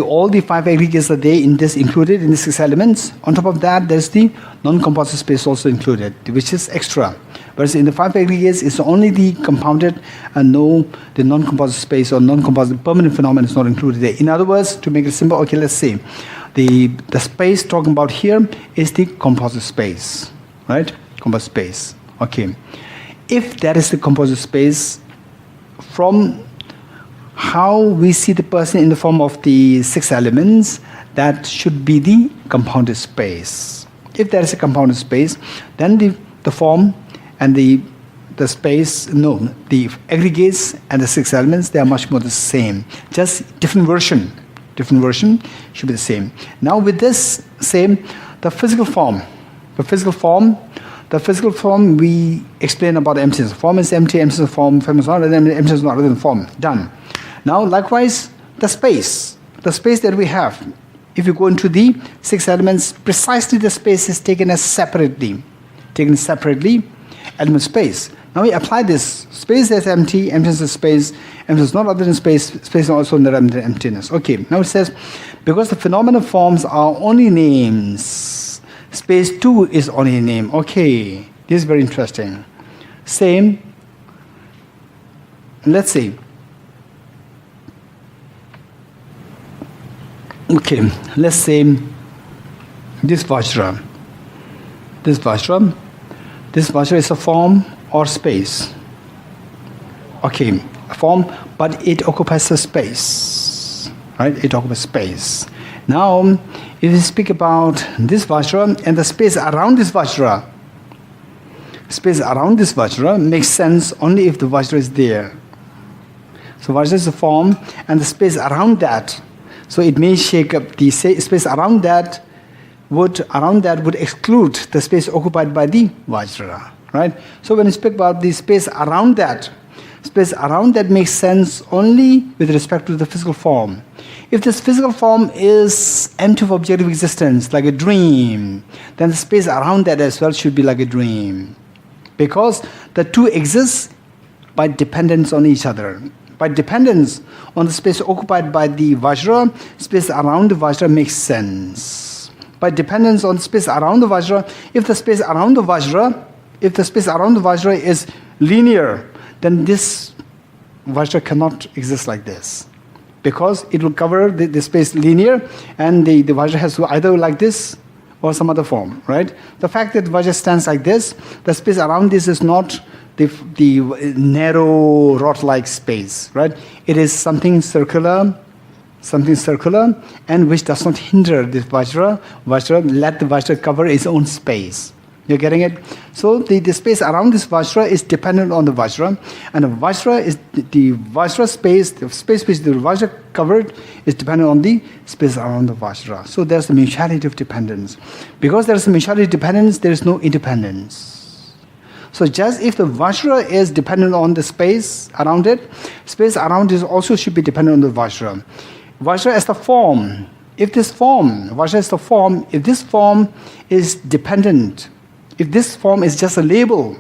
Speaker 1: all the 5 aggregates are there in this, included in the 6 elements. On top of that, there's the non-composite space also included, which is extra. Whereas in the 5 aggregates, it's only the compounded and the non-composite space or non-composite permanent phenomenon is not included there. In other words, to make it simple, okay, let's say the space talking about here is the composite space, right? Composite space. Okay. If that is the composite space, from how we see the person in the form of the 6 elements, that should be the compounded space. If there is a compounded space, then the form and the space, the aggregates and the 6 elements, they are much more the same. Just different version. Different version should be the same. Now with this same, the physical form we explain about emptiness. Form is empty, emptiness is form is not, emptiness is not other than form. Done. Now, likewise, the space that we have, if you go into the 6 elements, precisely the space is taken separately, element space. Now we apply this. Space is empty, emptiness is space, emptiness is not other than space, space is also not other than emptiness. Okay, now it says, because the phenomenal forms are only names, space too is only a name. Okay, this is very interesting. Same, let's see. Okay, let's say this Vajra. This Vajra is a form or space. Okay, a form, but it occupies a space. Right? It occupies space. Now, if we speak about this Vajra and the space around this Vajra makes sense only if the Vajra is there. So Vajra is a form and the space around that. So it may shake up the space around that would exclude the space occupied by the Vajra, right? So when you speak about the space around that makes sense only with respect to the physical form. If this physical form is empty of objective existence, like a dream, then the space around that as well should be like a dream. Because the two exist by dependence on each other. By dependence on the space occupied by the Vajra, space around the Vajra makes sense. By dependence on space around the Vajra, if the space around the Vajra is linear, then this Vajra cannot exist like this. Because it will cover the space linear, and the Vajra has to either like this or some other form, right? The fact that Vajra stands like this, the space around this is not the narrow rod-like space, right? It is something circular, and which does not hinder this Vajra. Let the Vajra cover its own space. You're getting it? So the space around this Vajra is dependent on the Vajra, and the Vajra is the Vajra space, the space which the Vajra covered is dependent on the space around the Vajra. So there's the mutuality of dependence. Because there's a mutuality of dependence, there is no independence. So just if the Vajra is dependent on the space around it also should be dependent on the Vajra. Vajra as the form. If this form is dependent, if this form is just a label,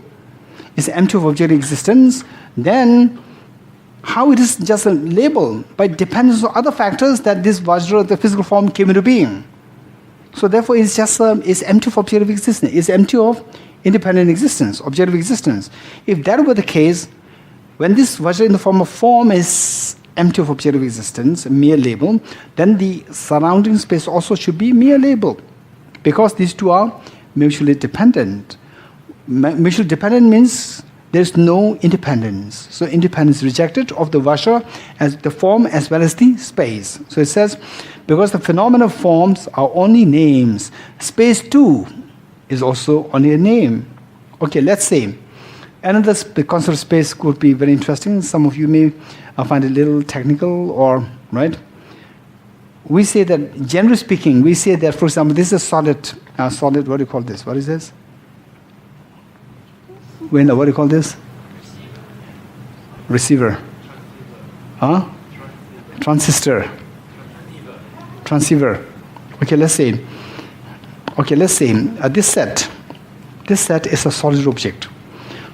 Speaker 1: is empty of objective existence, then how it is just a label? By dependence on other factors that this Vajra, the physical form, came into being. So therefore it's just it's empty of objective existence. It's empty of independent existence, objective existence. If that were the case, when this Vajra in the form of form is empty of objective existence, a mere label, then the surrounding space also should be mere label. Because these two are mutually dependent. Mutually dependent means there's no independence. So independence is rejected of the Vajra as the form as well as the space. So it says, because the phenomena of forms are only names, space too is also only a name. Okay, let's say another concept of space could be very interesting. Some of you may find it a little technical, or right. We say that, generally speaking, we say that, for example, this is a solid. What do you call this? What is this? What do you call this? Receiver. Huh? Transistor. Transceiver. Okay, let's say this set is a solid object.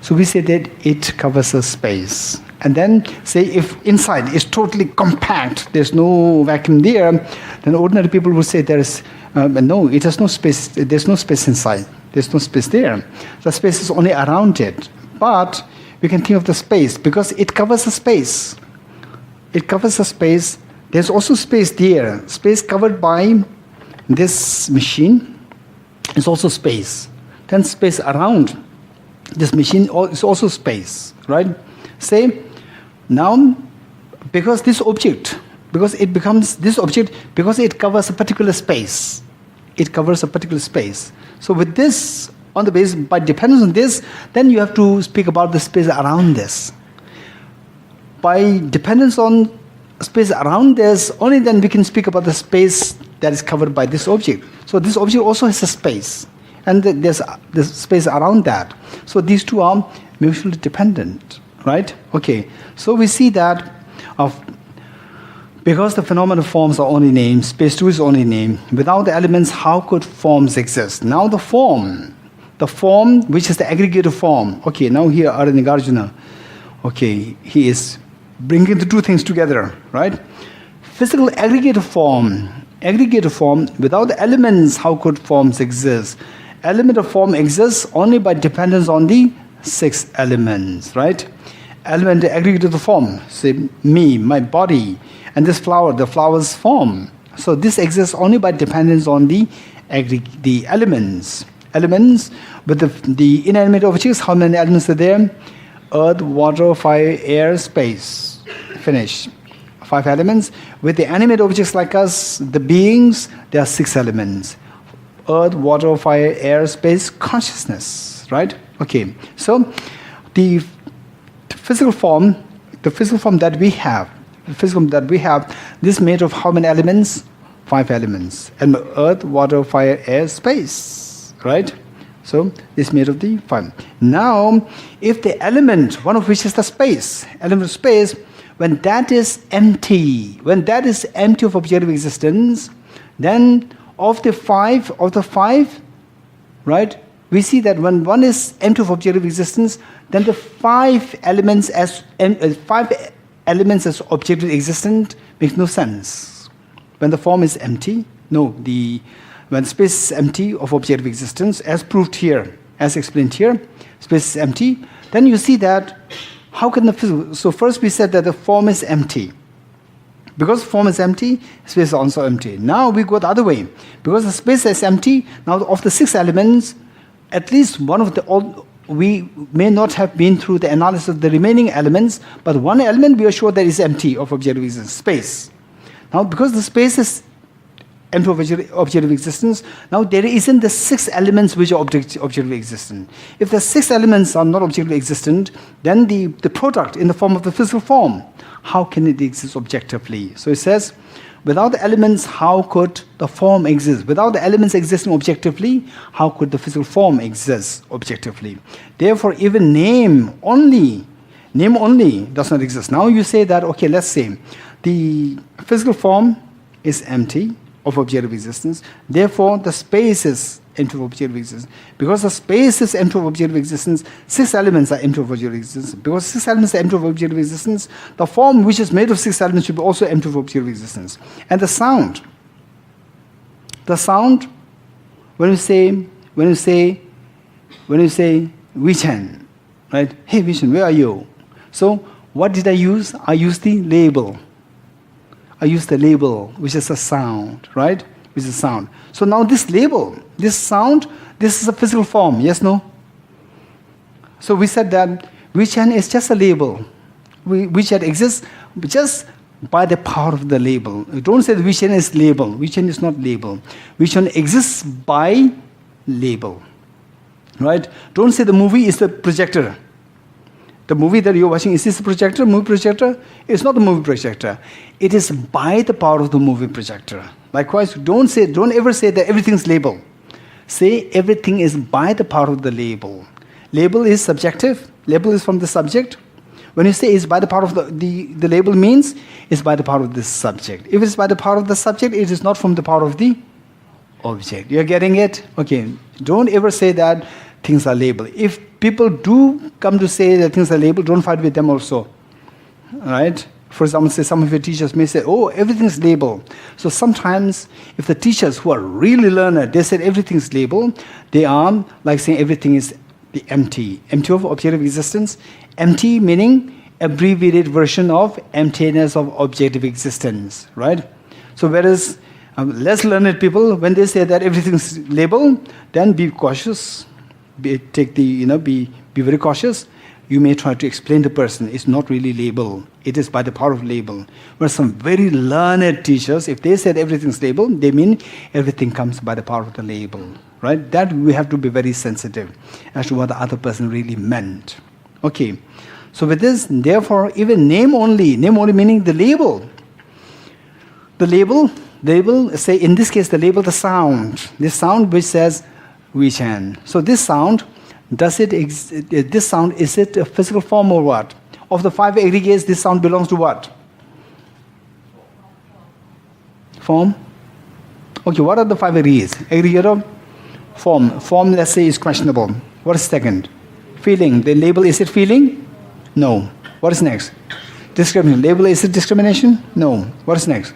Speaker 1: So we say that it covers a space. And then say if inside is totally compact, there's no vacuum there, then ordinary people would say no, it has no space, there's no space inside. There's no space there. The space is only around it. But we can think of the space because it covers a space. It covers a space. There's also space there. Space covered by this machine is also space. Then space around this machine is also space, right? Say, now, because this object, because it becomes this object, because it covers a particular space. It covers a particular space. So with this, on the basis, by dependence on this, then you have to speak about the space around this. By dependence on space around this, only then we can speak about the space that is covered by this object. So this object also has a space. And there's space around that. So these two are mutually dependent, right? Okay, so we see that because the phenomenal forms are only names, space too is only name. Without the elements, how could forms exist? Now the form which is the aggregated form. Okay, now here Aranagarjuna, okay, he is bringing the two things together, right? Physical aggregated form, without the elements, how could forms exist? Element of form exists only by dependence on the 6 elements, right? Element aggregated form, say me, my body, and this flower, the flower's form. So this exists only by dependence on the elements. Elements with the inanimate objects, how many elements are there? Earth, water, fire, air, space. Finish. 5 elements. With the animate objects like us, the beings, there are 6 elements. Earth, water, fire, air, space, consciousness. Right? Okay. So the physical form that we have, this is made of how many elements? 5 elements. And earth, water, fire, air, space. Right? So this is made of the 5. Now, if the element, one of which is the space, element of space, when that is empty of objective existence, then of the five, right? We see that when one is empty of objective existence, then the 5 elements as objective existent makes no sense. When the form is empty, when space is empty of objective existence, as proved here, as explained here, space is empty, then you see that how can the physical... So first we said that the form is empty. Because form is empty, space is also empty. Now we go the other way. Because the space is empty, now of the 6 elements, at least one of we may not have been through the analysis of the remaining elements, but one element we are sure that is empty of objective existence, space. Now because the space is empty of objective existence, now there isn't the 6 elements which are objectively existent. If the 6 elements are not objectively existent, then the product in the form of the physical form, how can it exist objectively? So it says, without the elements, how could the form exist? Without the elements existing objectively, how could the physical form exist objectively? Therefore, even name only does not exist. Now you say that, okay, let's say the physical form is empty of objective existence. Therefore, the space is empty of objective existence. Because the space is empty of objective existence, 6 elements are empty of objective existence. Because 6 elements are empty of objective existence, the form which is made of 6 elements should be also empty of objective existence. And the sound, when you say Vichan, right? Hey Vichan, where are you? So what did I use? I used the label. Which is a sound, right? Which is a sound. So now this label, this sound, this is a physical form, yes, no? So we said that Vichan is just a label. Vichan exists just by the power of the label. Don't say that Vichan is label. Vichan is not label. Vichan exists by label, right? Don't say the movie is the projector. The movie that you're watching, is this a projector, movie projector? It's not a movie projector. It is by the power of the movie projector. Likewise, don't ever say that everything's label. Say everything is by the power of the label. Label is subjective. Label is from the subject. When you say it's by the power of the label means it's by the power of the subject. If it's by the power of the subject, it is not from the power of the object. You're getting it? Okay. Don't ever say that things are labeled. If people do come to say that things are labeled, don't fight with them also. Right? For example, say some of your teachers may say, oh, everything's labeled. So sometimes, if the teachers who are really learned, they said everything's labeled, they are like saying everything is the empty. Empty of objective existence. Empty meaning abbreviated version of emptiness of objective existence. Right? So whereas less learned people, when they say that everything's labeled, then be cautious. Be very cautious. You may try to explain the person. It's not really label. It is by the power of label. Whereas some very learned teachers, if they said everything's labeled, they mean everything comes by the power of the label. Right? That we have to be very sensitive as to what the other person really meant. Okay. So with this, therefore, even name only meaning the label. The label, say in this case, the label, the sound. This sound which says Wichan. So this sound, this sound, is it a physical form or what? Of the 5 aggregates, this sound belongs to what? Form? Okay, what are the 5 aggregates? Aggregate of form. Form, let's say, is questionable. What is second? Feeling. The label, is it feeling? No. What is next? Discrimination. Label, is it discrimination? No. What is next?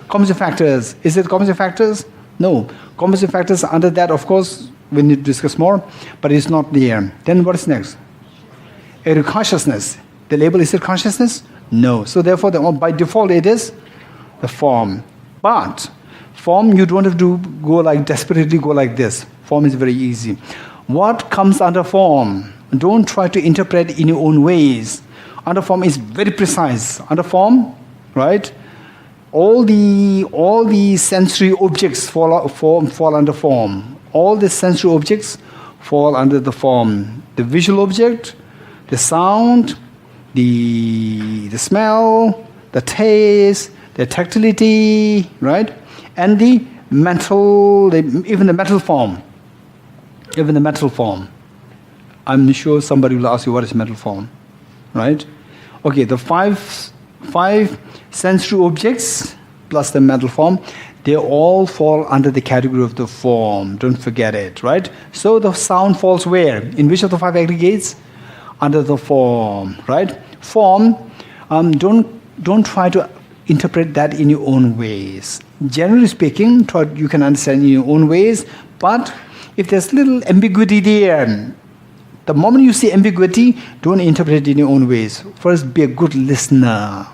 Speaker 1: Composite factors. Is it composite factors? No. Composite factors, under that, of course, we need to discuss more, but it's not there. Then what is next? Consciousness. The label, is it consciousness? No. So therefore, by default, it is the form. But form, you don't have to desperately go like this. Form is very easy. What comes under form? Don't try to interpret in your own ways. Under form is very precise. Under form, right? All the sensory objects fall under form. All the sensory objects fall under the form. The visual object, the sound, the smell, the taste, the tactility, right? And the mental, even the mental form. Even the mental form. I'm sure somebody will ask you what is mental form, right? Okay, the five sensory objects plus the mental form, they all fall under the category of the form. Don't forget it, right? So the sound falls where? In which of the 5 aggregates? Under the form, right? Form, don't try to interpret that in your own ways. Generally speaking, you can understand in your own ways, but if there's little ambiguity there, the moment you see ambiguity, don't interpret it in your own ways. First, be a good listener.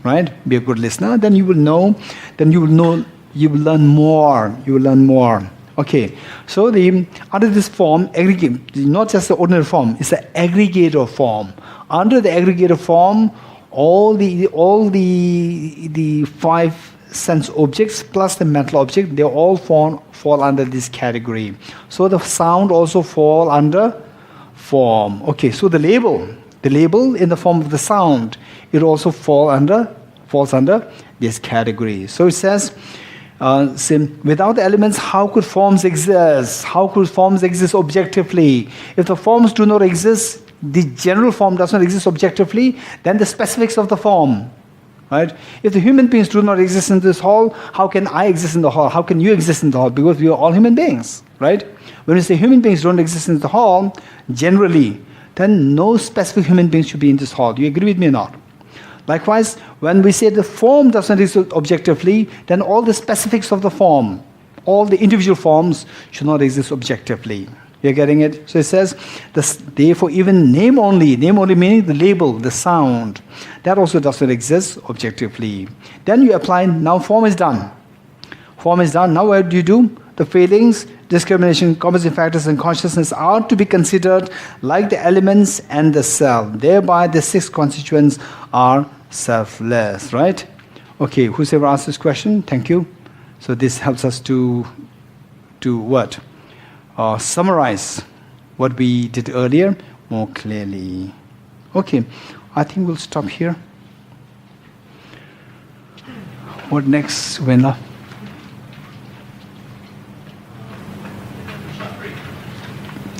Speaker 1: Right? Be a good listener, then you will know, you will learn more. Okay. So under this form, aggregate, not just the ordinary form, it's the aggregator form. Under the aggregator form, all the 5 sense objects plus the mental object, they all fall under this category. So the sound also fall under form. Okay, so the label in the form of the sound, it also falls under this category. So it says, without the elements, how could forms exist? How could forms exist objectively? If the forms do not exist, the general form does not exist objectively, then the specifics of the form. Right? If the human beings do not exist in this hall, how can I exist in the hall? How can you exist in the hall? Because we are all human beings. Right? When we say human beings don't exist in the hall, generally, then no specific human beings should be in this hall. Do you agree with me or not? Likewise, when we say the form doesn't exist objectively, then all the specifics of the form, all the individual forms should not exist objectively. You're getting it? So it says, therefore even name only meaning the label, the sound, that also doesn't exist objectively. Then you apply, now form is done. Form is done, now what do you do? The feelings, discrimination, composite factors, and consciousness are to be considered like the elements and the self. Thereby the 6 constituents are selfless, right? Okay, who's ever asked this question? Thank you. So this helps us to what? Summarize what we did earlier more clearly. Okay, I think we'll stop here. What next, Wenla?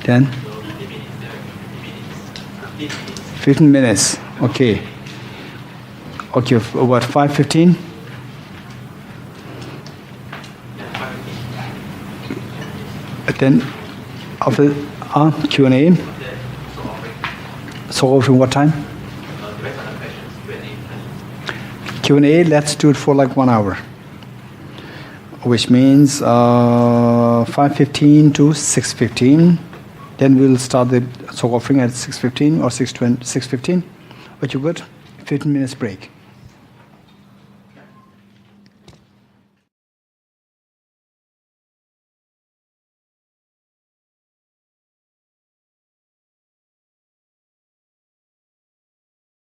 Speaker 1: Then 15 minutes. Okay. Okay, what, 5:15? Then After Q&A. So offering what time?
Speaker 3: Depends on the questions, Q&A.
Speaker 1: Q&A, let's do it for like 1 hour. Which means 5:15 to 6:15. Then we'll start the soul offering at 6:15 or 6:15. But you good? 15 minutes break.